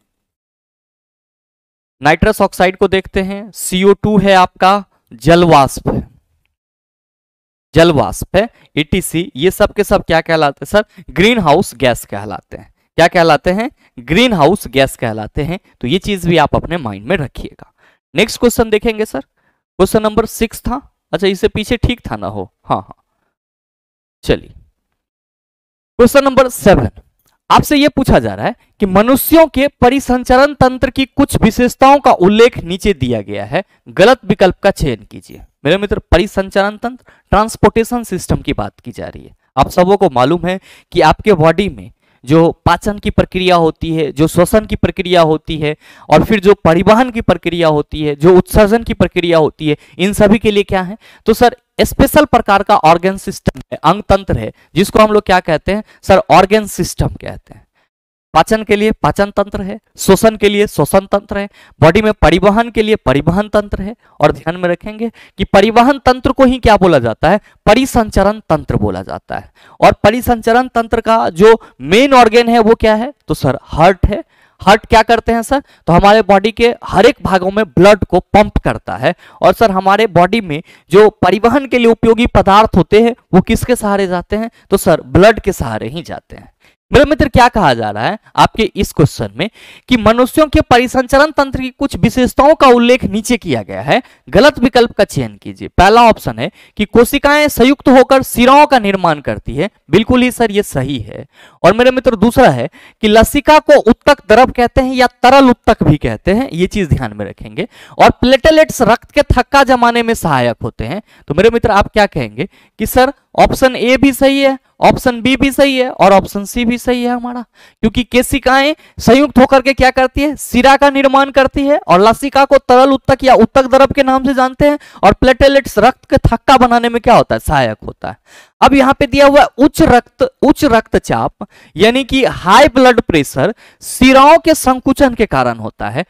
Speaker 1: नाइट्रस ऑक्साइड को देखते हैं, CO2 है आपका, जलवाष्प है, जलवाष्प है, ETC, ये सब के सब क्या कहलाते हैं सर? ग्रीन हाउस गैस कहलाते हैं। क्या कहलाते हैं? ग्रीन हाउस गैस कहलाते हैं। तो ये चीज भी आप अपने माइंड में रखिएगा। नेक्स्ट क्वेश्चन देखेंगे सर, क्वेश्चन नंबर 6 था, अच्छा इससे पीछे ठीक था ना हो, हाँ हाँ, चलिए क्वेश्चन नंबर 7, आपसे यह पूछा जा रहा है कि मनुष्यों के परिसंचरण तंत्र की कुछ विशेषताओं का उल्लेख नीचे दिया गया है, गलत विकल्प का चयन कीजिए। मेरे मित्र, परिसंचरण तंत्र, ट्रांसपोर्टेशन सिस्टम की बात की जा रही है। आप सबों को मालूम है कि आपके बॉडी में जो पाचन की प्रक्रिया होती है, जो श्वसन की प्रक्रिया होती है, और फिर जो परिवहन की प्रक्रिया होती है, जो उत्सर्जन की प्रक्रिया होती है, इन सभी के लिए क्या है? तो सर स्पेशल प्रकार का ऑर्गन सिस्टम है, अंग तंत्र है, जिसको हम लोग क्या कहते हैं सर? ऑर्गन सिस्टम कहते हैं। पाचन के लिए पाचन तंत्र है, श्वसन के लिए श्वसन तंत्र है, बॉडी में परिवहन के लिए परिवहन तंत्र है। और ध्यान में रखेंगे कि परिवहन तंत्र को ही क्या बोला जाता है? परिसंचरण तंत्र बोला जाता है। और परिसंचरण तंत्र का जो मेन ऑर्गन है वो क्या है? तो सर हार्ट है। हार्ट क्या करते हैं सर? तो हमारे बॉडी के हर एक भागों में ब्लड को पंप करता है। और सर हमारे बॉडी में जो परिवहन के लिए उपयोगी पदार्थ होते हैं वो किसके सहारे जाते हैं? तो सर ब्लड के सहारे ही जाते हैं। मेरे मित्र, क्या कहा जा रहा है आपके इस क्वेश्चन में कि मनुष्यों के परिसंचरण तंत्र की कुछ विशेषताओं का उल्लेख नीचे किया गया है, गलत विकल्प का चयन कीजिए। पहला ऑप्शन है कि कोशिकाएं संयुक्त होकर सिराओं का निर्माण करती है, बिल्कुल ही सर ये सही है। और मेरे मित्र दूसरा है कि लसिका को उत्तक द्रव कहते हैं या तरल उत्तक भी कहते हैं, ये चीज ध्यान में रखेंगे। और प्लेटलेट्स रक्त के थक्का जमाने में सहायक होते हैं। तो मेरे मित्र आप क्या कहेंगे कि सर ऑप्शन ए भी सही है, ऑप्शन बी भी सही है और ऑप्शन सी भी सही है हमारा, क्योंकि केशिकाएं संयुक्त होकर के क्या करती है? सिरा का निर्माण करती है। और लसिका को तरल उत्तक या उत्तक द्रव के नाम से जानते हैं। और प्लेटलेट्स रक्त के थक्का बनाने में क्या होता है? सहायक होता है। अब यहां पे दिया हुआ उच्च रक्तचाप यानी कि हाई ब्लड प्रेशर सिराओं के संकुचन के कारण होता है।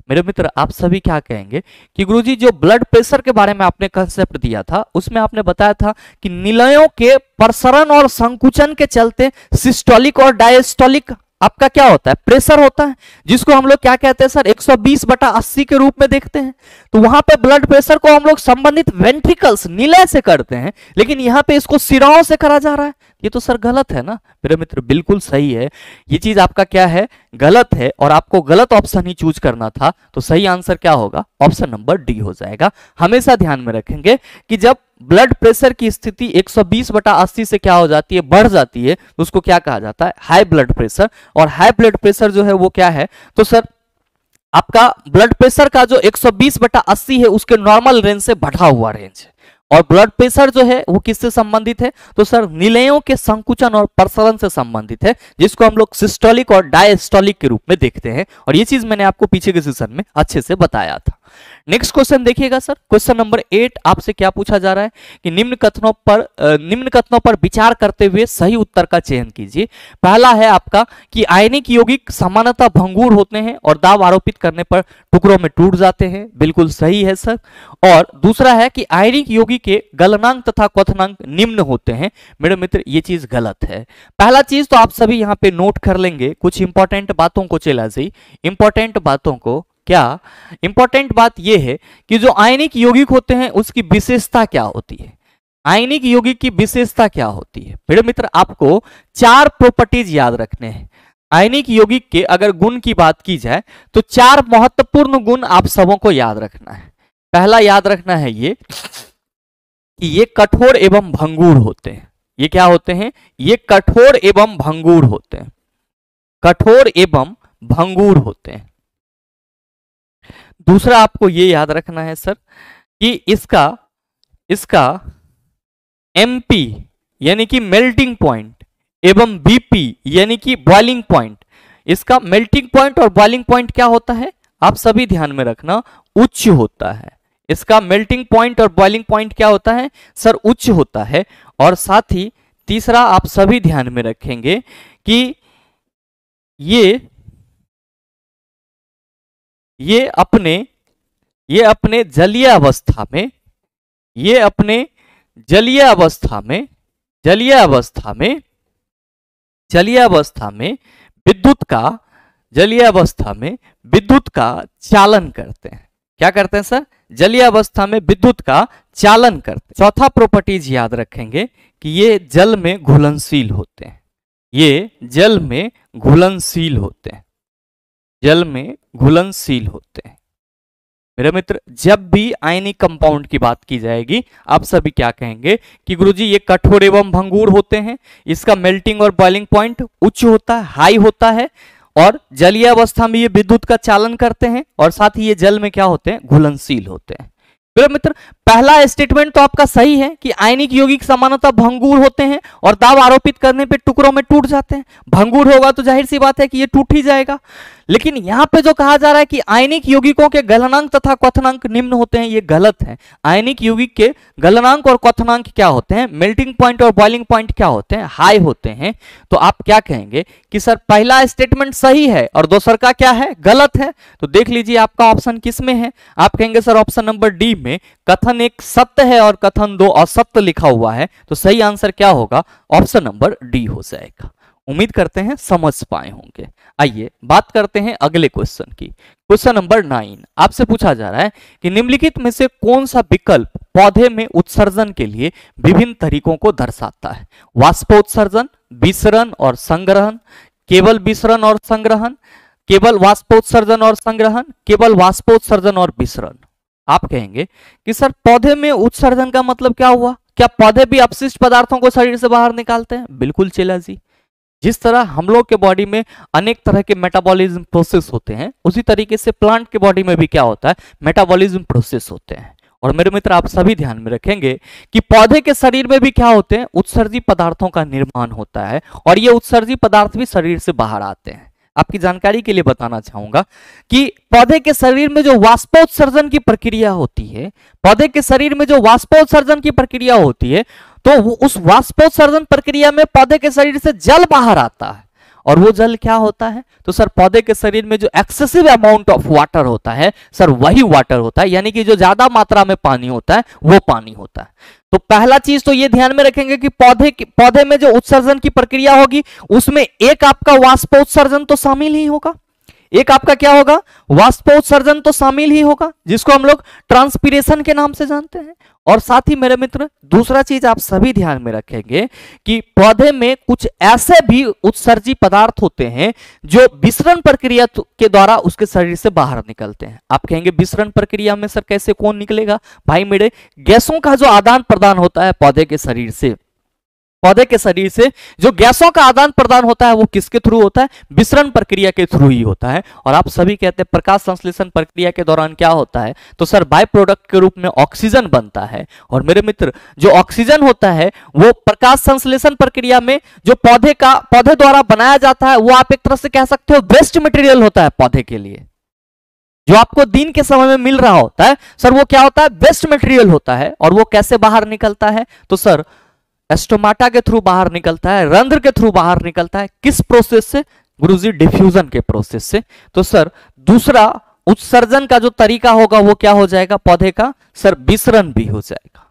Speaker 1: मेरे मित्र आप सभी क्या कहेंगे कि गुरुजी जो ब्लड प्रेशर के बारे में आपने कंसेप्ट दिया था उसमें आपने बताया था कि निलयों के प्रसरण और संकुचन के चलते सिस्टोलिक और डायस्टोलिक आपका क्या होता है? प्रेशर होता है, जिसको हम लोग क्या कहते हैं सर? 120/80 के रूप में देखते हैं। तो वहां पे ब्लड प्रेशर को हम लोग संबंधित वेंट्रिकल्स निलय से करते हैं, लेकिन यहाँ पे इसको सिराओं से करा जा रहा है। ये तो सर गलत है ना मेरे मित्र? बिल्कुल सही है, ये चीज आपका क्या है? गलत है। और आपको गलत ऑप्शन ही चूज करना था, तो सही आंसर क्या होगा? ऑप्शन नंबर डी हो जाएगा। हमेशा ध्यान में रखेंगे कि जब ब्लड प्रेशर की स्थिति 120/80 से क्या हो जाती है? बढ़ जाती है, तो उसको क्या कहा जाता है? High blood pressure. और हाई ब्लड प्रेशर जो है वो क्या है? तो सर आपका ब्लड प्रेशर का जो 120/80 है उसके नॉर्मल रेंज से बढ़ा हुआ रेंज है। और ब्लड प्रेशर जो है वो किससे संबंधित है? तो सर निलयों के संकुचन और प्रसरण से संबंधित है, जिसको हम लोग सिस्टोलिक और डायस्टोलिक के रूप में देखते हैं। और ये चीज मैंने आपको पीछे के सेशन में अच्छे से बताया था। नेक्स्ट क्वेश्चन देखिएगा सर, क्वेश्चन नंबर 8 आपसे क्या पूछा जा रहा है कि निम्न कथनों पर विचार करते हुए सही उत्तर का चयन कीजिए। पहला है आपका कि आयनिक यौगिक सामान्यतः भंगुर होते हैं और दाब आरोपित करने पर टुकड़ों में टूट जाते हैं, बिल्कुल सही है सर। और दूसरा है कि आयनिक यौगिक के गलनांक तथा क्वथनांक निम्न होते हैं। मेरे मित्र ये चीज गलत है। पहला चीज तो आप सभी यहाँ पे नोट कर लेंगे, कुछ इंपॉर्टेंट बातों को चला जी, इंपॉर्टेंट बातों को। क्या इंपॉर्टेंट बात यह है कि जो आयनिक यौगिक होते हैं उसकी विशेषता क्या होती है? आयनिक यौगिक की विशेषता क्या होती है? मेरे मित्र आपको 4 प्रॉपर्टीज याद रखने हैं। आयनिक यौगिक के अगर गुण की बात की जाए तो 4 महत्वपूर्ण गुण आप सबों को याद रखना है। पहला याद रखना है ये कि ये कठोर एवं भंगुर होते हैं। ये क्या होते हैं? ये कठोर एवं भंगुर होते हैं। कठोर एवं भंगुर होते हैं। दूसरा आपको ये याद रखना है सर कि इसका MP यानी कि मेल्टिंग पॉइंट एवं BP यानी कि बॉइलिंग पॉइंट, इसका मेल्टिंग पॉइंट और बॉइलिंग पॉइंट क्या होता है? आप सभी ध्यान में रखना, उच्च होता है। इसका मेल्टिंग पॉइंट और बॉइलिंग पॉइंट क्या होता है सर? उच्च होता है। और साथ ही तीसरा आप सभी ध्यान में रखेंगे कि ये अपने जलीय अवस्था में विद्युत का जलीय अवस्था में विद्युत का चालन करते हैं। क्या करते हैं सर? जलीय अवस्था में विद्युत का चालन करते हैं। चौथा प्रॉपर्टीज याद रखेंगे कि ये जल में घुलनशील होते हैं। ये जल में घुलनशील होते हैं। जल में घुलनशील होते हैं। मेरे मित्र, जब भी आयनिक कंपाउंड की बात की जाएगी आप सभी क्या कहेंगे कि गुरुजी ये कठोर एवं भंगुर होते हैं, इसका मेल्टिंग और बॉइलिंग पॉइंट उच्च होता है, हाई होता है, और जलीय अवस्था में ये विद्युत का चालन करते हैं, और साथ ही ये जल में क्या होते हैं? घुलनशील होते हैं। मेरे मित्र, पहला स्टेटमेंट तो आपका सही है कि आयनिक यौगिक सामान्यतः भंगुर होते हैं और दाब आरोपित करने पे टुकड़ों में टूट जाते हैं। भंगुर होगा तो जाहिर सी बात है कि ये टूट ही जाएगा। लेकिन यहां पे जो कहा जा रहा है कि आयनिक यौगिकों के गलनांक तथा क्वथनांक निम्न होते हैं, ये गलत है। आयनिक यौगिक के गलनांक और क्वथनांक क्या होते हैं? मेल्टिंग पॉइंट और बॉइलिंग पॉइंट क्या होते हैं? हाई होते हैं। तो आप क्या कहेंगे कि सर पहला स्टेटमेंट सही है और दूसरा का क्या है? गलत है। तो देख लीजिए आपका ऑप्शन किस में है। आप कहेंगे सर ऑप्शन नंबर डी में कथन एक सत्य है और कथन दो असत्य लिखा हुआ है। तो सही आंसर क्या होगा? ऑप्शन नंबर डी हो जाएगा। उम्मीद करते हैं समझ पाए होंगे। आइए बात करते हैं अगले क्वेश्चन की। क्वेश्चन नंबर 9 आपसे पूछा जा रहा है कि निम्नलिखित में से कौन सा विकल्प पौधे में उत्सर्जन के लिए विभिन्न तरीकों को दर्शाता है? वाष्पोत्सर्जन, विसरण और संग्रहण, केवल विसरण और संग्रहण, केवल वाष्पोत्सर्जन और संग्रहण, केवल वाष्पोत्सर्जन और विसरण। आप कहेंगे कि सर पौधे में उत्सर्जन का मतलब क्या हुआ? क्या पौधे भी अपशिष्ट पदार्थों को शरीर से बाहर निकालते हैं? बिल्कुल चेला जी। जिस तरह हम लोग के बॉडी में अनेक तरह के मेटाबॉलिज्म प्रोसेस होते हैं, उसी तरीके से प्लांट के बॉडी में भी क्या होता है? मेटाबॉलिज्म प्रोसेस होते हैं। और मेरे मित्र आप सभी ध्यान में रखेंगे कि पौधे के शरीर में भी क्या होते हैं? उत्सर्जी पदार्थों का निर्माण होता है, और ये उत्सर्जी पदार्थ भी शरीर से बाहर आते हैं। आपकी जानकारी के लिए बताना चाहूंगा कि पौधे के शरीर में जो वाष्पोत्सर्जन की प्रक्रिया होती है, पौधे के शरीर में जो वाष्पोत्सर्जन की प्रक्रिया होती है, तो उस वाष्पोत्सर्जन प्रक्रिया में पौधे के शरीर से जल बाहर आता है। और वो जल क्या होता है? तो सर पौधे के शरीर में जो एक्सेसिव अमाउंट ऑफ वाटर होता है सर, वही वाटर होता है, यानी कि जो ज्यादा मात्रा में पानी होता है वो पानी होता है। तो पहला चीज तो ये ध्यान में रखेंगे कि पौधे में जो उत्सर्जन की प्रक्रिया होगी उसमें एक आपका वाष्पोत्सर्जन तो शामिल ही होगा। एक आपका क्या होगा? वाष्पोत्सर्जन तो शामिल ही होगा, जिसको हम लोग ट्रांसपीरेशन के नाम से जानते हैं। और साथ ही मेरे मित्र दूसरा चीज आप सभी ध्यान में रखेंगे कि पौधे में कुछ ऐसे भी उत्सर्जी पदार्थ होते हैं जो विसरण प्रक्रिया के द्वारा उसके शरीर से बाहर निकलते हैं। आप कहेंगे विसरण प्रक्रिया में सर कैसे, कौन निकलेगा? भाई मेरे, गैसों का जो आदान प्रदान होता है पौधे के शरीर से, पौधे के शरीर से जो गैसों का आदान प्रदान होता है वो किसके थ्रू होता है? विसरण प्रक्रिया के थ्रू ही होता है। और आप सभी कहते हैं प्रकाश संश्लेषण प्रक्रिया के दौरान क्या होता है? तो सर बाय प्रोडक्ट के रूप में ऑक्सीजन बनता है। और मेरे मित्र जो ऑक्सीजन होता है वो प्रकाश संश्लेषण प्रक्रिया में जो पौधे द्वारा बनाया जाता है वो आप एक तरह से कह सकते हो वेस्ट मटेरियल होता है पौधे के लिए। जो आपको दिन के समय में मिल रहा होता है सर वो क्या होता है? वेस्ट मटेरियल होता है। और वो कैसे बाहर निकलता है? तो सर स्टोमाटा के थ्रू बाहर निकलता है, रंध्र के थ्रू बाहर निकलता है। किस प्रोसेस से? गुरुजी डिफ्यूजन के प्रोसेस से। तो सर दूसरा उत्सर्जन का जो तरीका होगा वो क्या हो जाएगा पौधे का? सर विसरण भी हो जाएगा।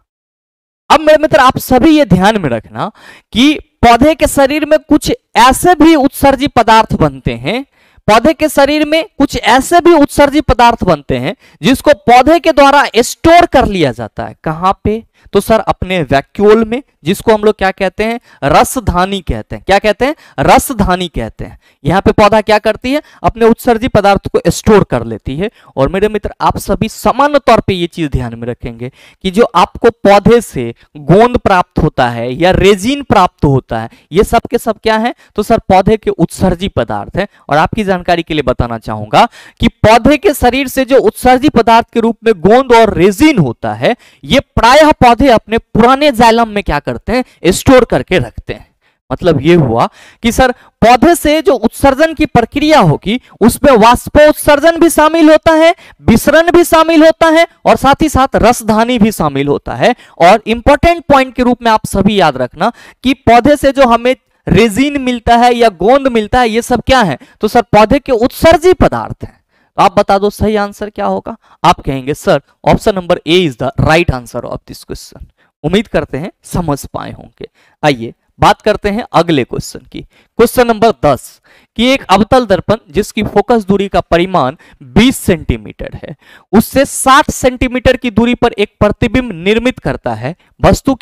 Speaker 1: अब मेरे मित्र आप सभी ये ध्यान में रखना कि पौधे के शरीर में कुछ ऐसे भी उत्सर्जी पदार्थ बनते हैं, पौधे के शरीर में कुछ ऐसे भी उत्सर्जी पदार्थ बनते हैं जिसको पौधे के द्वारा स्टोर कर लिया जाता है। कहां पे? तो सर अपने वैक्यूल में, जिसको हम लोग क्या कहते हैं? रसधानी कहते हैं। क्या कहते हैं? रसधानी कहते हैं। यहां पे पौधा क्या करती है? अपने उत्सर्जी पदार्थ को स्टोर कर लेती है। और मेरे मित्र आप सभी सामान्य तौर पे ये चीज ध्यान में रखेंगे कि जो आपको पौधे से गोंद प्राप्त होता है या रेजिन प्राप्त होता है, ये सब के सब क्या है? तो सर पौधे के उत्सर्जी पदार्थ है। और आपकी जानकारी के लिए बताना चाहूंगा कि पौधे के शरीर से जो उत्सर्जी पदार्थ के रूप में गोंद और रेजिन होता है, ये प्रायः पौधे अपने पुराने जाइलम में क्या करते हैं? स्टोर करके रखते हैं। मतलब ये हुआ कि सर पौधे से जो उत्सर्जन की प्रक्रिया होगी उसमें वाष्पोत्सर्जन भी शामिल होता है, विसरण भी शामिल होता है, और साथ ही साथ रसधानी भी शामिल होता है। और इंपॉर्टेंट पॉइंट के रूप में आप सभी याद रखना कि पौधे से जो हमें रेजिन मिलता है या गोंद मिलता है, ये सब क्या है? तो सर पौधे के उत्सर्जी पदार्थ हैं। तो आप बता दो सही आंसर क्या होगा? आप कहेंगे sir option number A is the right answer of this question. उम्मीद करते हैं समझ पाए होंगे। आइए बात करते हैं अगले क्वेश्चन की। क्वेश्चन नंबर 10 कि एक अवतल दर्पण जिसकी फोकस दूरी का परिमाण 20 सेंटीमीटर है, उससे 60 सेंटीमीटर की दूरी पर एक प्रतिबिंब निर्मित करता है। वस्तु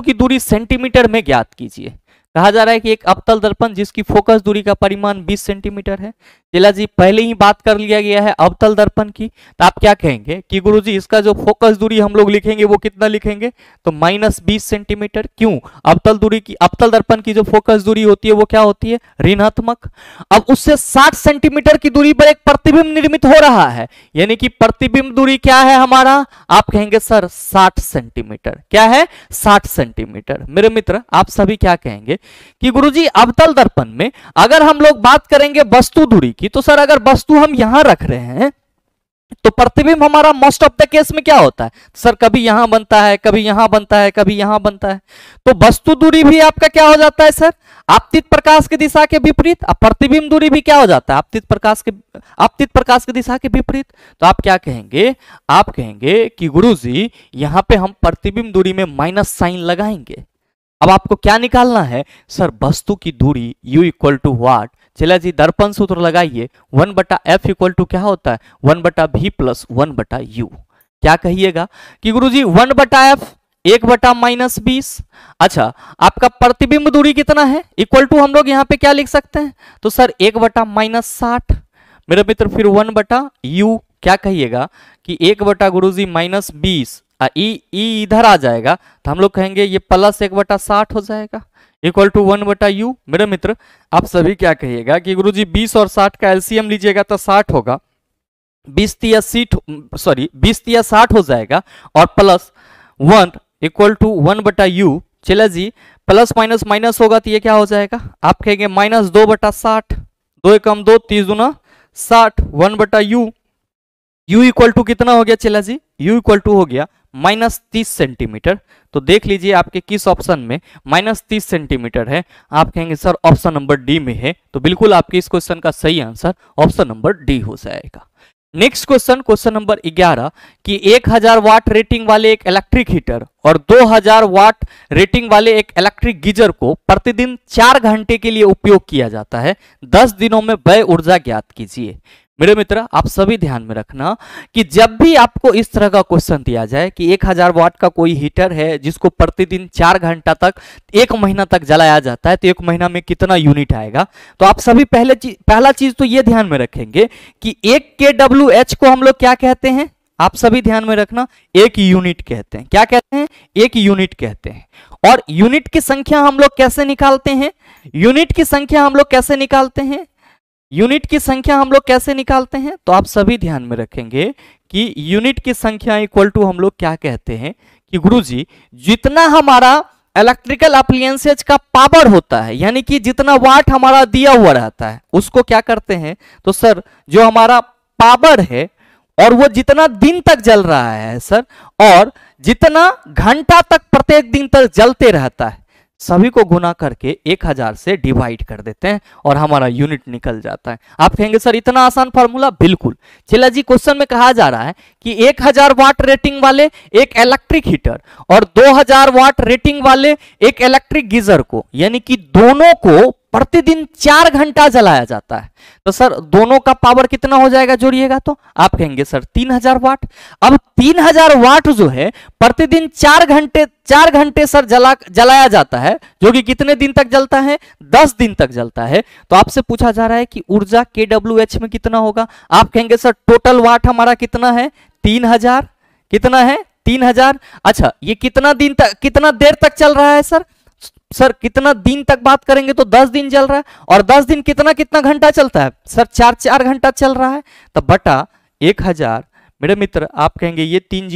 Speaker 1: की दूरी सेंटीमीटर में ज्ञात कीजिए। कहा जा रहा है कि एक अवतल दर्पण जिसकी फोकस दूरी का परिमाण 20 सेंटीमीटर है। चला जी, पहले ही बात कर लिया गया है अवतल दर्पण की, तो आप क्या कहेंगे कि गुरुजी इसका जो फोकस दूरी हम लोग लिखेंगे वो कितना लिखेंगे, तो -20 सेंटीमीटर। क्यों? अवतल दर्पण की जो फोकस दूरी होती है वो क्या होती है, ऋणात्मक। अब उससे 60 सेंटीमीटर की दूरी पर एक प्रतिबिंब निर्मित हो रहा है, यानी कि प्रतिबिंब दूरी क्या है हमारा, आप कहेंगे सर 60 सेंटीमीटर। क्या है, 60 सेंटीमीटर। मेरे मित्र आप सभी क्या कहेंगे कि गुरुजी अवतल दर्पण में अगर हम लोग बात करेंगे वस्तु दूरी की, तो सर अगर वस्तु हम यहां रख रहे हैं तो प्रतिबिंब हमारा मोस्ट ऑफ द केस में क्या होता है, सर कभी यहां बनता है, कभी यहां बनता है, कभी यहां बनता है। तो वस्तु दूरी भी आपका क्या हो जाता है सर, आपतित प्रकाश की दिशा के विपरीत। अब प्रतिबिंब दूरी भी क्या हो जाता है, आपतित प्रकाश की दिशा के विपरीत। तो आप क्या कहेंगे, आप कहेंगे कि गुरुजी यहां पे हम प्रतिबिंब दूरी में माइनस साइन लगाएंगे। अब आपको क्या निकालना है सर, वस्तु की दूरी u इक्वल टू वाट। चला जी, दर्पण सूत्र लगाइए, 1/f इक्वल टू क्या होता है, 1/v प्लस 1/u। क्या कहिएगा कि गुरुजी 1/f 1/-20। अच्छा, आपका प्रतिबिंब दूरी कितना है, इक्वल टू हम लोग यहाँ पे क्या लिख सकते हैं, तो सर 1/-60। मेरे मित्र फिर 1/u क्या कहिएगा कि 1/ गुरुजी -20, ई इधर आ जाएगा तो हम लोग कहेंगे ये प्लस 1/60 हो जाएगा, इक्वल टू 1/u। मेरे मित्र आप सभी क्या कहिएगा कि गुरुजी 20 और 60 का एलसीएम लीजिएगा तो 60 होगा, 20 तिया 60 हो जाएगा, और प्लस 1 इक्वल टू 1/u। चला जी, प्लस माइनस माइनस होगा तो ये क्या हो जाएगा, आप कहेंगे -2/60, 2 एकम 2, 30 दूना 60, 1/u। u इक्वल टू कितना हो गया, चला जी u इक्वल टू हो गया -30 सेंटीमीटर। तो देख लीजिए आपके किस ऑप्शन में -30 सेंटीमीटर है। आप कहेंगे सर ऑप्शन नंबर डी में है, तो बिल्कुल आपके इस क्वेश्चन का सही आंसर ऑप्शन नंबर डी हो जाएगा। नेक्स्ट क्वेश्चन, क्वेश्चन नंबर 11 कि 1000 वाट रेटिंग वाले एक इलेक्ट्रिक हीटर और 2000 वाट रेटिंग वाले एक इलेक्ट्रिक गीजर को प्रतिदिन 4 घंटे के लिए उपयोग किया जाता है। 10 दिनों में व्यय ऊर्जा ज्ञात कीजिए। मेरे मित्र आप सभी ध्यान में रखना कि जब भी आपको इस तरह का क्वेश्चन दिया जाए कि 1000 वाट का कोई हीटर है जिसको प्रतिदिन 4 घंटा तक 1 महीना तक जलाया जाता है, तो 1 महीना में कितना यूनिट आएगा, तो आप सभी पहला चीज तो ये ध्यान में रखेंगे कि 1 kWh को हम लोग क्या कहते हैं, आप सभी ध्यान में रखना, 1 यूनिट कहते हैं। क्या कहते हैं, 1 यूनिट कहते हैं। और यूनिट की संख्या हम लोग कैसे निकालते हैं, यूनिट की संख्या हम लोग कैसे निकालते हैं, यूनिट की संख्या हम लोग कैसे निकालते हैं, तो आप सभी ध्यान में रखेंगे कि यूनिट की संख्या इक्वल टू हम लोग क्या कहते हैं कि गुरुजी जितना हमारा इलेक्ट्रिकल अप्लायंसेज का पावर होता है, यानी कि जितना वाट हमारा दिया हुआ रहता है उसको क्या करते हैं, तो सर जो हमारा पावर है और वो जितना दिन तक जल रहा है सर, और जितना घंटा तक प्रत्येक दिन तक जलते रहता है, सभी को गुना करके 1000 से डिवाइड कर देते हैं और हमारा यूनिट निकल जाता है। आप कहेंगे सर इतना आसान फॉर्मूला, बिल्कुल। चला जी, क्वेश्चन में कहा जा रहा है कि 1000 वाट रेटिंग वाले एक इलेक्ट्रिक हीटर और 2000 वाट रेटिंग वाले एक इलेक्ट्रिक गीजर को, यानी कि दोनों को प्रतिदिन 4 घंटा जलाया जाता है, तो सर दोनों का पावर कितना हो जाएगा, जोड़िएगा तो आप कहेंगे सर 3000 वाट। अब 3000 वाट जो है प्रतिदिन 4 घंटे सर जलाया जाता है, जो कि कितने दिन तक जलता है, 10 दिन तक जलता है। तो आपसे पूछा जा रहा है कि ऊर्जा kWh में कितना होगा, आप कहेंगे सर टोटल वाट हमारा कितना है, 3000। कितना है, 3000। अच्छा, ये कितना देर तक चल रहा है सर कितना दिन तक बात करेंगे तो 10 दिन चल रहा है, और 10 दिन कितना घंटा चलता है सर, 4 घंटा चल रहा है, तो बटा 1000। मेरे मित्र आप कहेंगे ये 3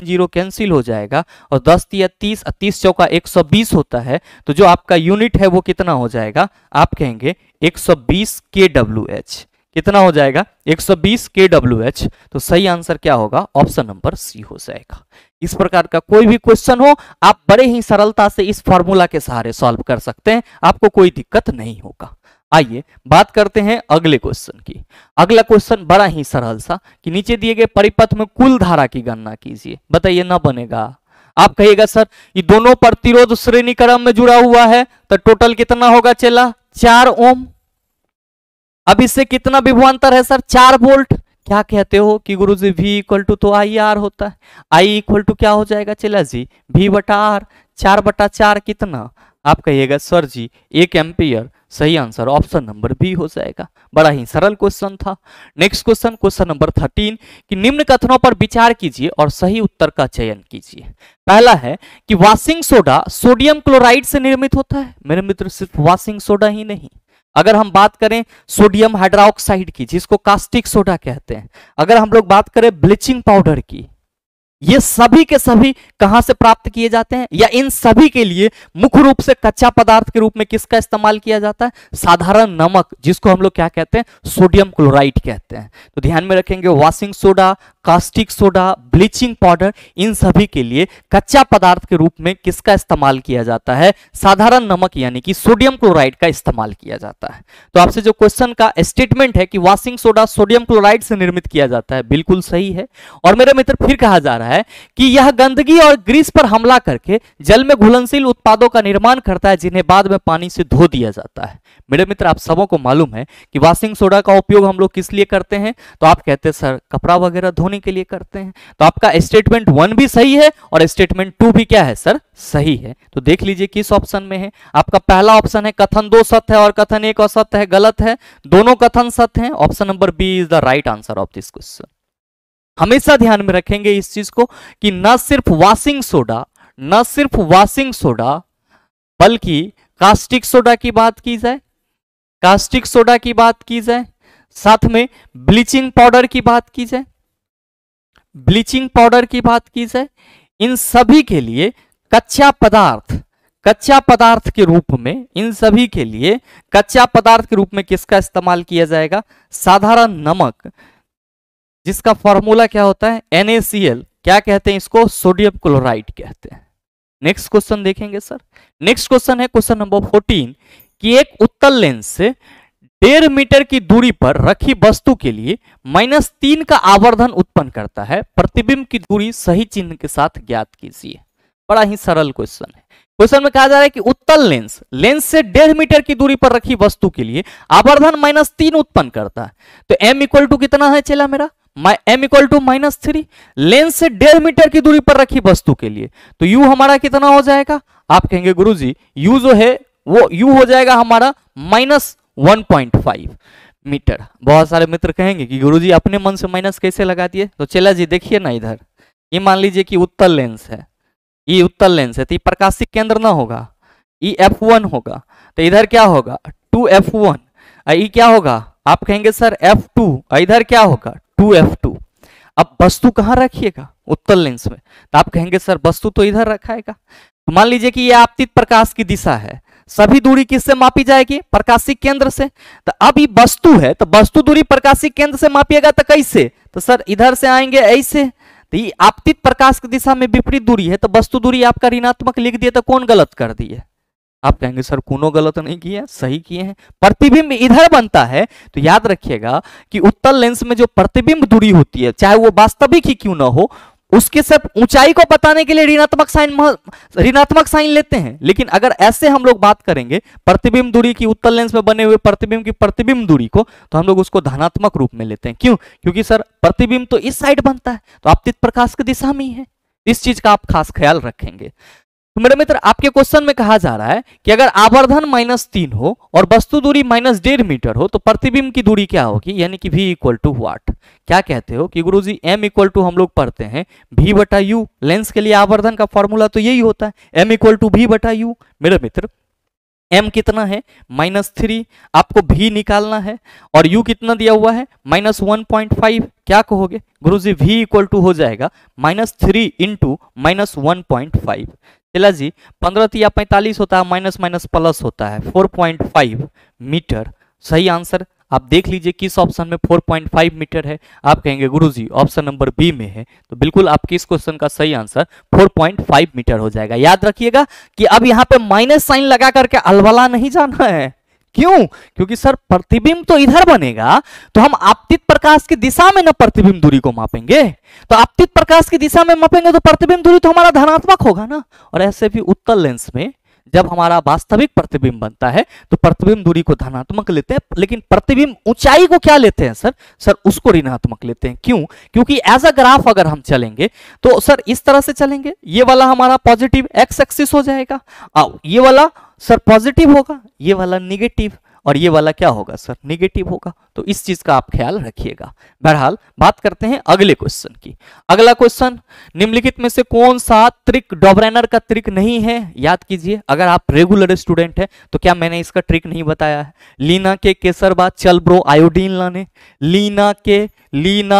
Speaker 1: जीरो कैंसिल हो जाएगा, और 10 तिया 30, 30 चौका 120 होता है, तो जो आपका यूनिट है वो कितना हो जाएगा, आप कहेंगे 120 kWh। कितना हो जाएगा, 120 kWh। तो सही आंसर क्या होगा, ऑप्शन नंबर सी हो जाएगा। इस प्रकार का कोई भी क्वेश्चन हो आप बड़े ही सरलता से इस फॉर्मूला के सहारे सॉल्व कर सकते हैं, आपको कोई दिक्कत नहीं होगा। आइए बात करते हैं अगले क्वेश्चन की। अगला क्वेश्चन बड़ा ही सरल सा कि नीचे दिए गए परिपथ में कुल धारा की गणना कीजिए। बताइए, ना बनेगा, आप कहिएगा सर ये दोनों प्रतिरोध श्रेणी क्रम में जुड़ा हुआ है तो टोटल कितना होगा चला 4 ओम। अब इससे कितना विभवांतर है सर 4 वोल्ट। क्या कहते हो कि गुरुजी V इक्वल टू तो आई आर होता है, I इक्वल टू क्या हो जाएगा चला जी V बटा आर, 4/4 कितना, आप कहिएगा सर जी 1 एम्पियर। सही आंसर ऑप्शन नंबर बी हो जाएगा। बड़ा ही सरल क्वेश्चन था। नेक्स्ट क्वेश्चन, क्वेश्चन नंबर 13 कि निम्न कथनों पर विचार कीजिए और सही उत्तर का चयन कीजिए। पहला है कि वॉशिंग सोडा सोडियम क्लोराइड से निर्मित होता है। मेरे मित्र सिर्फ वॉशिंग सोडा ही नहीं, अगर हम बात करें सोडियम हाइड्रोक्साइड की जिसको कास्टिक सोडा कहते हैं, अगर हम लोग बात करें ब्लीचिंग पाउडर की, ये सभी के सभी कहां से प्राप्त किए जाते हैं, या इन सभी के लिए मुख्य रूप से कच्चा पदार्थ के रूप में किसका इस्तेमाल किया जाता है, साधारण नमक जिसको हम लोग क्या कहते हैं, सोडियम क्लोराइड कहते हैं। तो ध्यान में रखेंगे washing soda, caustic soda, bleaching powder, इन सभी के लिए कच्चा पदार्थ के रूप में किसका इस्तेमाल किया जाता है, साधारण नमक यानी कि सोडियम क्लोराइड का इस्तेमाल किया जाता है। तो आपसे जो क्वेश्चन का स्टेटमेंट है कि वॉशिंग सोडा सोडियम क्लोराइड से निर्मित किया जाता है, बिल्कुल सही है। और मेरे मित्र फिर कहा जा रहा है कि यह गंदगी और ग्रीस पर हमला करके जल में घुलनशील उत्पादों का निर्माण करता है जिन्हें बाद में पानी से धो दिया जाता है। मेरे मित्र आप सबों को मालूम है कि वॉशिंग सोडा का उपयोग हम लोग किस लिए करते हैं, तो आप कहते हैं सर कपड़ा वगैरह धोने के लिए करते हैं। तो आपका स्टेटमेंट 1 भी सही है और स्टेटमेंट 2 भी क्या है सर, सही है। तो देख लीजिए किस ऑप्शन में है। आपका पहला ऑप्शन है कथन 2 सत्य है और कथन 1 असत्य है, गलत है। दोनों कथन सत्य हैं। Option number B is the right answer of this question. हमेशा ध्यान में रखेंगे इस चीज को कि न सिर्फ वॉशिंग सोडा बल्कि कास्टिक सोडा की बात की जाए, साथ में ब्लीचिंग पाउडर की बात की जाए, इन सभी के लिए कच्चा पदार्थ के रूप में, इन सभी के लिए कच्चा पदार्थ के रूप में किसका इस्तेमाल किया जाएगा, साधारण नमक जिसका फॉर्मूला क्या होता है NaCl, क्या कहते हैं इसको, सोडियम क्लोराइड कहते हैं। नेक्स्ट क्वेश्चन देखेंगे सर। नेक्स्ट क्वेश्चन है क्वेश्चन नंबर 14 कि एक उत्तल लेंस से 1.5 मीटर की दूरी पर रखी वस्तु के लिए -3 का आवर्धन उत्पन्न करता है, प्रतिबिंब की दूरी सही चिन्ह के साथ ज्ञात कीजिए। बड़ा ही सरल क्वेश्चन है। क्वेश्चन में कहा जा रहा है कि उत्तल लेंस से 1.5 मीटर की दूरी पर रखी वस्तु के लिए आवर्धन -3 उत्पन्न करता है। तो m इक्वल टू कितना है चला मेरा, m इक्वल टू -3। लेंस से 1.5 मीटर की दूरी पर रखी वस्तु के लिए तो u हमारा कितना हो जाएगा, आप कहेंगे गुरुजी u जो है वो u हो जाएगा हमारा -1.5 मीटर। बहुत सारे मित्र कहेंगे कि गुरुजी अपने मन से माइनस कैसे लगा दिए, तो चला जी देखिए ना इधर, ये मान लीजिए कि उत्तल लेंस है, ये उत्तल लेंस है तो ये प्रकाशिक केंद्र ना होगा, ये F1 होगा, तो इधर क्या होगा 2F1, ये क्या होगा आप कहेंगे सर F2, इधर क्या होगा 2F2। अब वस्तु कहाँ रखिएगा, उत्तल लेंस में, तो आप कहेंगे सर वस्तु तो इधर रखाएगा। तो मान लीजिए कि ये आपतित प्रकाश की दिशा है, सभी दूरी किससे मापी जाएगी, प्रकाशिक केंद्र से। तो अब ये वस्तु है तो वस्तु दूरी प्रकाशिक केंद्र से मापिएगा तो कैसे, तो सर इधर से आएंगे ऐसे, तो ये आपतित प्रकाश की दिशा में विपरीत दूरी है तो वस्तु दूरी आपका ऋणात्मक लिख दिए, तो कौन गलत कर दिए, आप कहेंगे सर कोनो गलत नहीं किया, सही किए हैं। प्रतिबिंब इधर बनता है तो याद रखिएगा कि उत्तल लेंस में जो प्रतिबिंब दूरी होती है चाहे वो वास्तविक ही क्यों ना हो, उसके सब ऊंचाई को बताने के लिए ऋणात्मक साइन लेते हैं। लेकिन अगर ऐसे हम लोग बात करेंगे प्रतिबिंब दूरी की, उत्तल लेंस में बने हुए प्रतिबिंब की प्रतिबिंब दूरी को, तो हम लोग उसको धनात्मक रूप में लेते हैं। क्यों, क्योंकि सर प्रतिबिंब तो इस साइड बनता है तो आपतित प्रकाश की दिशा में ही है। इस चीज का आप खास ख्याल रखेंगे। तो मेरे मित्र आपके क्वेश्चन में कहा जा रहा है कि अगर आवर्धन -3 हो और वस्तु दूरी -1.5 मीटर हो तो प्रतिबिंब की दूरी क्या होगी, यानी कि v इक्वल टू व्हाट। क्या कहते हो कि गुरुजी m इक्वल टू हम लोग पढ़ते हैं v बटा u, लेंस के लिए आवर्धन का फॉर्मूला तो यही होता है m इक्वल टू v बटा u। मेरे मित्र m कितना है -3, आपको v निकालना है और u कितना दिया हुआ है -1.5। क्या कहोगे गुरुजी v इक्वल टू हो जाएगा -3 इंटू -1.5। चला जी 15 या 45 होता है, माइनस माइनस प्लस होता है 4.5 मीटर। सही आंसर आप देख लीजिए किस ऑप्शन में 4.5 मीटर है, आप कहेंगे गुरुजी ऑप्शन नंबर बी में है, तो बिल्कुल आपके इस क्वेश्चन का सही आंसर 4.5 मीटर हो जाएगा। याद रखिएगा कि अब यहाँ पे माइनस साइन लगा करके अलवला नहीं जाना है, क्यों? क्योंकि सर प्रतिबिंब तो इधर बनेगा, तो हम आपतित प्रकाश की दिशा में ना प्रतिबिंब दूरी को मापेंगे, तो आपतित प्रकाश की दिशा में मापेंगे तो प्रतिबिंब दूरी तो हमारा धनात्मक होगा ना। और ऐसे भी उत्तल लेंस में जब हमारा वास्तविक प्रतिबिंब बनता है तो प्रतिबिंब दूरी को धनात्मक लेते हैं, लेकिन प्रतिबिंब ऊंचाई को क्या लेते हैं सर? सर उसको ऋणात्मक लेते हैं। क्यों? क्योंकि एज अ ग्राफ अगर हम चलेंगे तो सर इस तरह से चलेंगे, ये वाला हमारा पॉजिटिव एक्स एक्सिस हो जाएगा, ये वाला सर पॉजिटिव होगा, ये वाला निगेटिव, और ये वाला क्या होगा सर? निगेटिव होगा। तो इस चीज का आप ख्याल रखिएगा। बहरहाल बात करते हैं अगले क्वेश्चन की। अगला क्वेश्चन, निम्नलिखित में से कौन सा ट्रिक डॉबरेनर का ट्रिक नहीं है? याद कीजिए, अगर आप रेगुलर स्टूडेंट हैं तो क्या मैंने इसका ट्रिक नहीं बताया है? लीना के केसरबा चल ब्रो आयोडीन लाने, लीना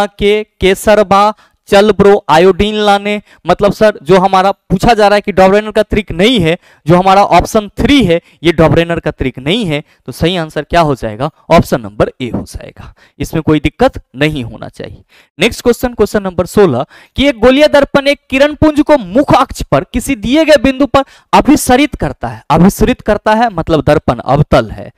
Speaker 1: के केसरबा चल ब्रो आयोडीन लाने, मतलब सर जो हमारा पूछा जा रहा है कि डॉबरेनर का ट्रिक नहीं है, जो हमारा ऑप्शन 3 है ये डॉबरेनर का ट्रिक नहीं है, तो सही आंसर क्या हो जाएगा? ऑप्शन नंबर ए हो जाएगा। इसमें कोई दिक्कत नहीं होना चाहिए। नेक्स्ट क्वेश्चन, क्वेश्चन नंबर 16 कि एक गोलीय दर्पण एक किरण पुंज को मुख्य अक्ष पर किसी दिए गए बिंदु पर अभिसरित करता है। अभिसरित करता है मतलब दर्पण अवतल है।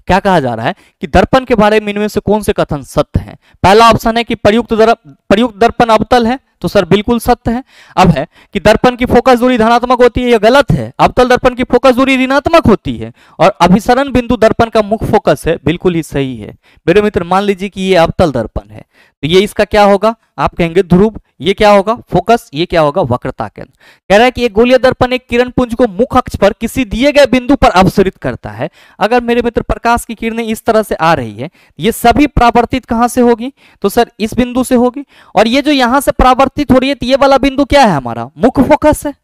Speaker 1: क्या कहा जा रहा है कि दर्पण के बारे में इनमें से कौन से कथन सत्य हैं? पहला ऑप्शन है कि प्रयुक्त दर्पण अवतल है, तो सर बिल्कुल सत्य है। अब है कि दर्पण की फोकस दूरी धनात्मक होती है, यह गलत है। अवतल दर्पण की फोकस दूरी ऋणात्मक होती है और अभिसरण बिंदु दर्पण का मुख्य फोकस है, बिल्कुल ही सही है। मेरे मित्र मान लीजिए कि ये अवतल दर्पण है, तो ये इसका क्या होगा? आप कहेंगे ध्रुव, ये क्या होगा? फोकस, ये क्या होगा? वक्रता केंद्र। कह रहा है कि एक गोलीय दर्पण एक किरण पुंज को मुख्य अक्ष पर किसी दिए गए बिंदु पर अवसरित करता है। अगर मेरे मित्र प्रकाश की किरणें इस तरह से आ रही है, ये सभी परावर्तित कहां से होगी? तो सर इस बिंदु से होगी, और ये जो यहां से परावर्तित हो रही है तो ये वाला बिंदु क्या है? हमारा मुख्य फोकस है।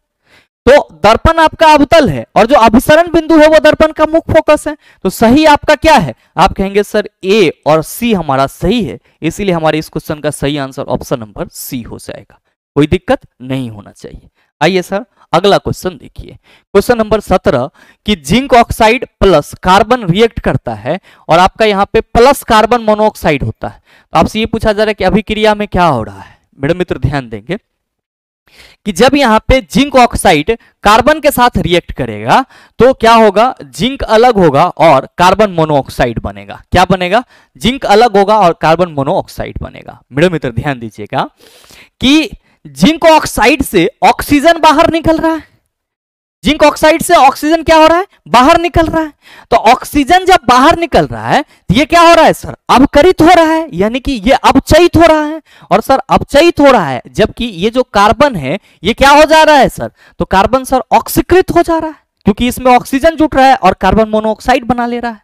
Speaker 1: तो दर्पण आपका अवतल है और जो अभिसरण बिंदु है वो दर्पण का मुख्य फोकस है। तो सही आपका क्या है? आप कहेंगे सर ए और सी हमारा सही है, इसीलिए हमारे इस क्वेश्चन का सही आंसर ऑप्शन नंबर सी हो जाएगा। कोई दिक्कत नहीं होना चाहिए। आइए सर अगला क्वेश्चन देखिए, क्वेश्चन नंबर 17 कि zinc oxide plus carbon react करता है और आपका यहाँ पे प्लस कार्बन मोनोऑक्साइड होता है। तो आपसे ये पूछा जा रहा है कि अभिक्रिया में क्या हो रहा है? मेरे मित्र ध्यान देंगे कि जब यहां पे जिंक ऑक्साइड कार्बन के साथ रिएक्ट करेगा तो क्या होगा? जिंक अलग होगा और कार्बन मोनोऑक्साइड बनेगा। क्या बनेगा? जिंक अलग होगा और कार्बन मोनोऑक्साइड बनेगा। मेरे मित्र ध्यान दीजिएगा कि जिंक ऑक्साइड से ऑक्सीजन बाहर निकल रहा है, जिंक ऑक्साइड से ऑक्सीजन क्या हो रहा है? बाहर निकल रहा है। तो ऑक्सीजन जब बाहर निकल रहा है तो ये क्या हो रहा है सर? अवकरित हो रहा है, यानी कि ये अवचयित हो रहा है। और सर अवचयित हो रहा है जबकि ये जो कार्बन है ये क्या हो जा रहा है सर? तो कार्बन सर ऑक्सीकृत हो जा रहा है, क्योंकि इसमें ऑक्सीजन जुट रहा है और कार्बन मोनोऑक्साइड बना ले रहा है।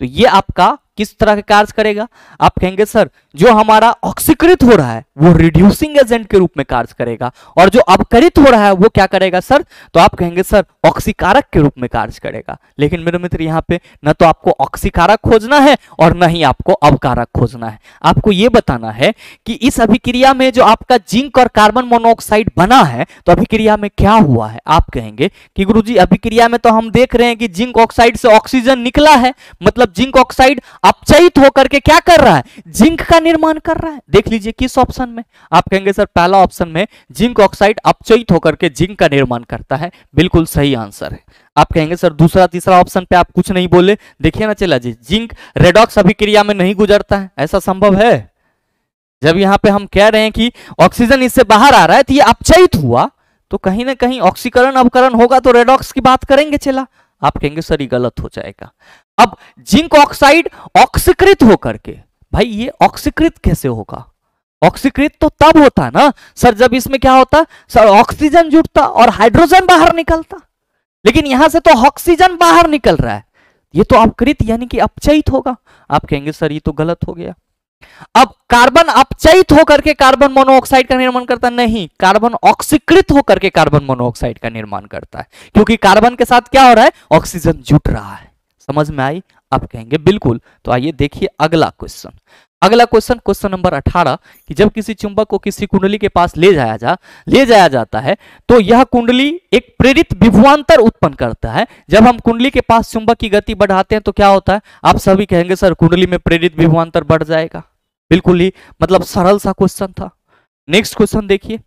Speaker 1: तो ये आपका किस तरह का कार्य करेगा? आप कहेंगे सर जो हमारा ऑक्सीकृत हो रहा है वो रिड्यूसिंग एजेंट के रूप में कार्य करेगा, और जो अवकरित हो रहा है वो क्या करेगा सर? तो आप कहेंगे सर ऑक्सीकारक के रूप में कार्य करेगा। लेकिन मेरे मित्र यहाँ पे न तो आपको ऑक्सीकारक खोजना है और न ही आपको अवकारक खोजना है। आपको ये बताना है कि इस अभिक्रिया में जो आपका जिंक और कार्बन मोनोऑक्साइड बना है तो अभिक्रिया में क्या हुआ है? आप कहेंगे कि गुरुजी अभिक्रिया में तो हम देख रहे हैं कि जिंक ऑक्साइड से ऑक्सीजन निकला है, मतलब जिंक ऑक्साइड अपचयित होकर के क्या कर रहा है? जिंक का निर्माण कर रहा है। देख लीजिए किस ऑप्शन में। आप कहेंगे सर पहला ऑप्शन में जिंक ऑक्साइड अपचयित होकर के जिंक का निर्माण करता है, बिल्कुल सही आंसर है। आप कहेंगे सर दूसरा तीसरा ऑप्शन पे आप कुछ नहीं बोले, देखिए ना चला जी, जिंक रेडॉक्स अभिक्रिया में नहीं गुजरता है, ऐसा संभव है? जब यहां पे हम कह रहे हैं कि ऑक्सीजन इससे बाहर आ रहा है तो ये अपचयित हुआ, तो कहीं ना कहीं ऑक्सीकरण अवकरण होगा तो रेडॉक्स की बात करेंगे चला। आप कहेंगे सर ये गलत हो जाएगा। अब जिंक ऑक्साइड ऑक्सीकृत होकर के, भाई ये ऑक्सीकृत कैसे होगा? ऑक्सीकृत तो तब होता है ना सर जब इसमें क्या होता सर? ऑक्सीजन जुड़ता और हाइड्रोजन बाहर निकलता, लेकिन यहां से तो ऑक्सीजन बाहर निकल रहा है, ये तो अपकृत यानी कि अपचयित होगा। आप कहेंगे सर ये तो गलत हो गया। अब कार्बन अपचयित होकर के कार्बन मोनोऑक्साइड का निर्माण करता नहीं, कार्बन ऑक्सीकृत होकर के कार्बन मोनोऑक्साइड का निर्माण करता है, क्योंकि कार्बन के साथ क्या हो रहा है? ऑक्सीजन जुट रहा है। समझ में आई? आप कहेंगे बिल्कुल। तो आइए देखिए अगला क्वेश्चन। अगला क्वेश्चन, क्वेश्चन नंबर 18 कि जब किसी चुंबक को किसी कुंडली के पास ले जाया जाता है तो यह कुंडली एक प्रेरित विभवांतर उत्पन्न करता है। जब हम कुंडली के पास चुंबक की गति बढ़ाते हैं तो क्या होता है? आप सभी कहेंगे सर कुंडली में प्रेरित विभवांतर बढ़ जाएगा। बिल्कुल ही मतलब सरल सा क्वेश्चन था। नेक्स्ट क्वेश्चन देखिए,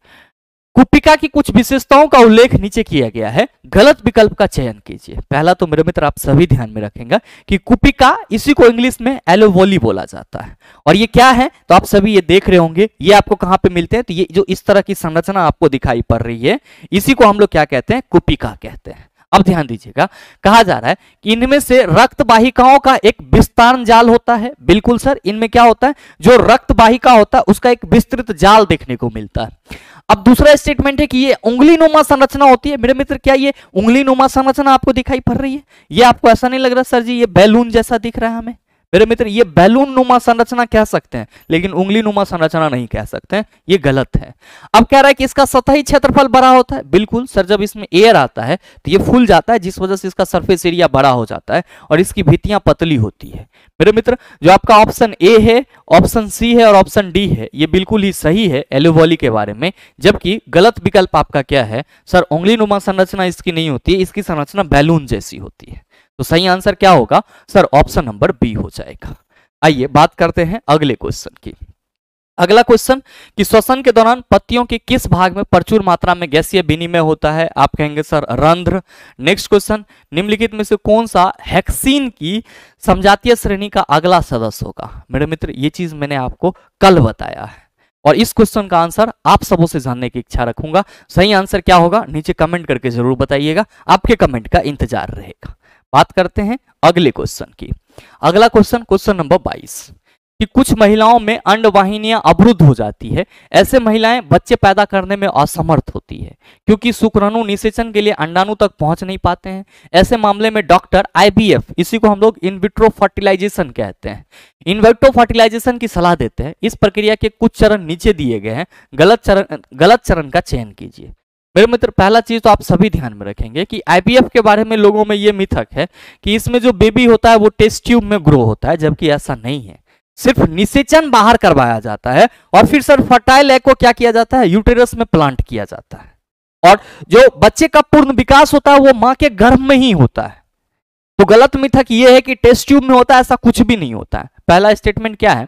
Speaker 1: कुपिका की कुछ विशेषताओं का उल्लेख नीचे किया गया है, गलत विकल्प का चयन कीजिए। पहला तो मेरे मित्र आप सभी ध्यान में रखेंगे कि कुपिका, इसी को इंग्लिश में एलोवोली बोला जाता है। और ये क्या है तो आप सभी ये देख रहे होंगे, ये आपको कहां पे मिलते हैं, तो ये जो इस तरह की संरचना आपको दिखाई पड़ रही है, इसी को हम लोग क्या कहते हैं, कुपिका कहते हैं। अब ध्यान दीजिएगा, कहा जा रहा है कि इनमें से रक्त वाहिकाओं का एक विस्तारण जाल होता है। बिल्कुल सर, इनमें क्या होता है, जो रक्त वाहिका होता है उसका एक विस्तृत जाल देखने को मिलता है। अब दूसरा स्टेटमेंट है कि ये उंगली नुमा संरचना होती है। मेरे मित्र, क्या ये उंगली नुमा संरचना आपको दिखाई पड़ रही है? ये आपको ऐसा नहीं लग रहा सर जी ये बैलून जैसा दिख रहा है हमें? मेरे मित्र, ये बैलून नुमा संरचना कह सकते हैं, लेकिन उंगली नुमा संरचना नहीं कह सकते हैं, ये गलत है। अब कह रहा है कि इसका सतही क्षेत्रफल बड़ा होता है। बिल्कुल सर, जब इसमें एयर आता है तो ये फूल जाता है, जिस वजह से इसका सरफेस एरिया बड़ा हो जाता है और इसकी भित्तियां पतली होती है। मेरे मित्र, जो आपका ऑप्शन ए है, ऑप्शन सी है और ऑप्शन डी है, ये बिल्कुल ही सही है एलोवोली के बारे में। जबकि गलत विकल्प आपका क्या है सर, उंगली नुमा संरचना इसकी नहीं होती है, इसकी संरचना बैलून जैसी होती है। तो सही आंसर क्या होगा सर, ऑप्शन नंबर बी हो जाएगा। आइए बात करते हैं अगले क्वेश्चन की। अगला क्वेश्चन कि श्वसन के दौरान पत्तियों के किस भाग में प्रचुर मात्रा में गैसीय विनिमय होता है? आप कहेंगे सर रंध्र। नेक्स्ट क्वेश्चन, निम्नलिखित में से कौन सा हेक्सीन की समजातीय श्रेणी का अगला सदस्य होगा? मेरे मित्र, ये चीज मैंने आपको कल बताया है और इस क्वेश्चन का आंसर आप सबों से जानने की इच्छा रखूंगा। सही आंसर क्या होगा नीचे कमेंट करके जरूर बताइएगा, आपके कमेंट का इंतजार रहेगा। बात करते हैं अगले क्वेश्चन की। अगला क्वेश्चन, क्वेश्चन नंबर 22 कि कुछ महिलाओं में अंडवाहिनियां अवरुद्ध हो जाती है। ऐसे महिलाएं बच्चे पैदा करने में असमर्थ होती है क्योंकि शुक्राणु निषेचन के लिए अंडाणु तक पहुंच नहीं पाते हैं। ऐसे मामले में डॉक्टर IVF, इसी को हम लोग इन विट्रो फर्टिलाइजेशन कहते हैं, इन विट्रो फर्टिलाइजेशन की सलाह देते हैं। इस प्रक्रिया के कुछ चरण नीचे दिए गए हैं, गलत चरण का चयन कीजिए। मेरे मित्र, पहला चीज तो आप सभी ध्यान में रखेंगे कि IVF के बारे में लोगों में ये मिथक है कि इसमें जो बेबी होता है वो टेस्ट ट्यूब में ग्रो होता है, जबकि ऐसा नहीं है। सिर्फ निषेचन बाहर करवाया जाता है और फिर सर फर्टाइल एग को क्या किया जाता है, यूटेरस में प्लांट किया जाता है। और जो बच्चे का पूर्ण विकास होता है वो मां के गर्भ में ही होता है। तो गलत मिथक ये है कि टेस्ट ट्यूब में होता है, ऐसा कुछ भी नहीं होता है। पहला स्टेटमेंट क्या है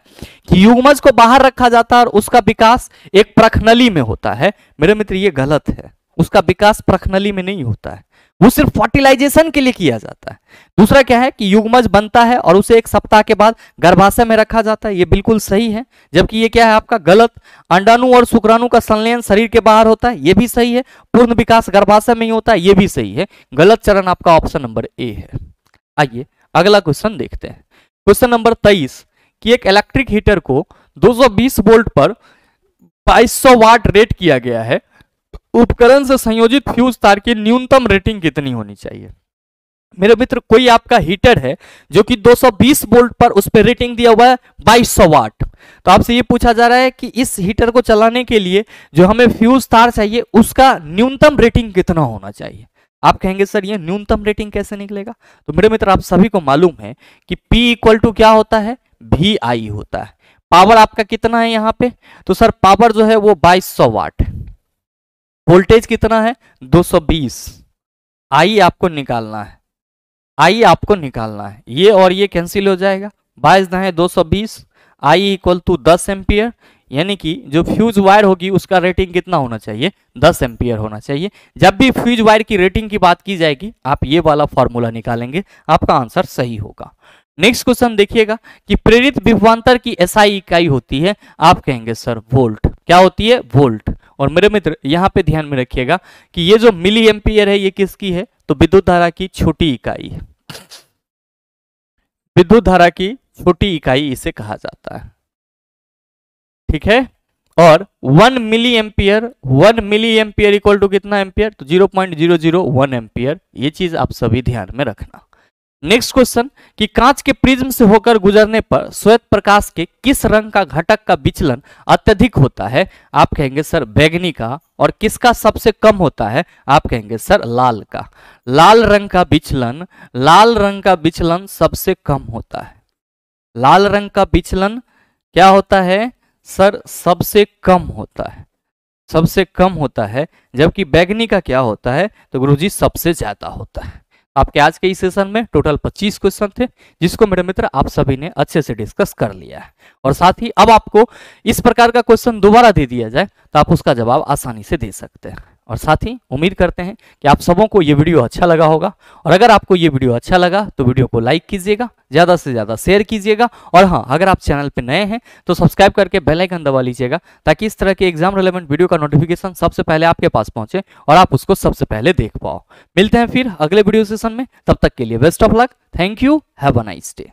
Speaker 1: कि युग्मज को बाहर रखा जाता है और उसका विकास एक प्रखनली में होता है। मेरे मित्र, ये गलत है, उसका विकास प्रखनली में नहीं होता है, वो सिर्फ फर्टिलाइजेशन के लिए किया जाता है। दूसरा क्या है कि युग्मज बनता है और उसे एक सप्ताह के बाद गर्भाशय में रखा जाता है, ये बिल्कुल सही है। जबकि ये क्या है आपका गलत, अंडाणु और शुक्राणु का संलयन शरीर के बाहर होता है, ये भी सही है। पूर्ण विकास गर्भाशय में ही होता है, ये भी सही है। गलत चरण आपका ऑप्शन नंबर ए है। आइए अगला क्वेश्चन देखते हैं। क्वेश्चन नंबर 23 कि एक इलेक्ट्रिक हीटर को 220 वोल्ट पर 2200 वाट रेट किया गया है। उपकरण से संयोजित फ्यूज तार की न्यूनतम रेटिंग कितनी होनी चाहिए? मेरे मित्र, कोई आपका हीटर है जो कि 220 वोल्ट पर उस पर रेटिंग दिया हुआ है 2200 वाट। तो आपसे ये पूछा जा रहा है कि इस हीटर को चलाने के लिए जो हमें फ्यूज तार चाहिए उसका न्यूनतम रेटिंग कितना होना चाहिए? आप कहेंगे सर ये न्यूनतम रेटिंग कैसे निकलेगा? तो मेरे मित्र, आप सभी को मालूम है कि P इक्वल टू क्या होता है, VI होता है। पावर आपका कितना है यहाँ पे, तो सर पावर जो है वो 2200 वाट, वोल्टेज कितना है 220, आई आपको निकालना है, आई आपको निकालना है। ये और ये कैंसिल हो जाएगा, 22 है 220, आई इक्वल टू 10 एम्पियर, यानी कि जो फ्यूज वायर होगी उसका रेटिंग कितना होना चाहिए, 10 एम्पियर होना चाहिए। जब भी फ्यूज वायर की रेटिंग की बात की जाएगी आप ये वाला फॉर्मूला निकालेंगे, आपका आंसर सही होगा। नेक्स्ट क्वेश्चन देखिएगा कि प्रेरित विभवांतर की SI इकाई होती है। आप कहेंगे सर वोल्ट। क्या होती है, वोल्ट। और मेरे मित्र यहाँ पे ध्यान में रखिएगा कि ये जो मिली एम्पियर है ये किसकी है, तो विद्युत धारा की छोटी इकाई है, विद्युत धारा की छोटी इकाई इसे कहा जाता है, ठीक है। और 1 मिली एम्पियर इक्वल टू कितना एम्पियर, तो 0.001 एम्पियर। ये चीज आप सभी ध्यान में रखना। नेक्स्ट क्वेश्चन कि कांच के प्रिज्म से होकर गुजरने पर श्वेत प्रकाश के किस रंग का घटक का विचलन अत्यधिक होता है? आप कहेंगे सर बैंगनी का। और किसका सबसे कम होता है? आप कहेंगे सर लाल का। लाल रंग का विचलन सबसे कम होता है। लाल रंग का विचलन क्या होता है सर, सबसे कम होता है, सबसे कम होता है। जबकि बैंगनी का क्या होता है, तो गुरुजी सबसे ज्यादा होता है। आपके आज के इस सेशन में टोटल 25 क्वेश्चन थे, जिसको मेरे मित्र आप सभी ने अच्छे से डिस्कस कर लिया है। और साथ ही अब आपको इस प्रकार का क्वेश्चन दोबारा दे दिया जाए तो आप उसका जवाब आसानी से दे सकते हैं। और साथ ही उम्मीद करते हैं कि आप सबों को ये वीडियो अच्छा लगा होगा, और अगर आपको ये वीडियो अच्छा लगा तो वीडियो को लाइक कीजिएगा, ज़्यादा से ज़्यादा शेयर कीजिएगा, और हाँ, अगर आप चैनल पे नए हैं तो सब्सक्राइब करके बेल आइकन दबा लीजिएगा ताकि इस तरह के एग्जाम रिलेवेंट वीडियो का नोटिफिकेशन सबसे पहले आपके पास पहुंचे और आप उसको सबसे पहले देख पाओ। मिलते हैं फिर अगले वीडियो सेशन में, तब तक के लिए best of luck, thank you, have a nice day.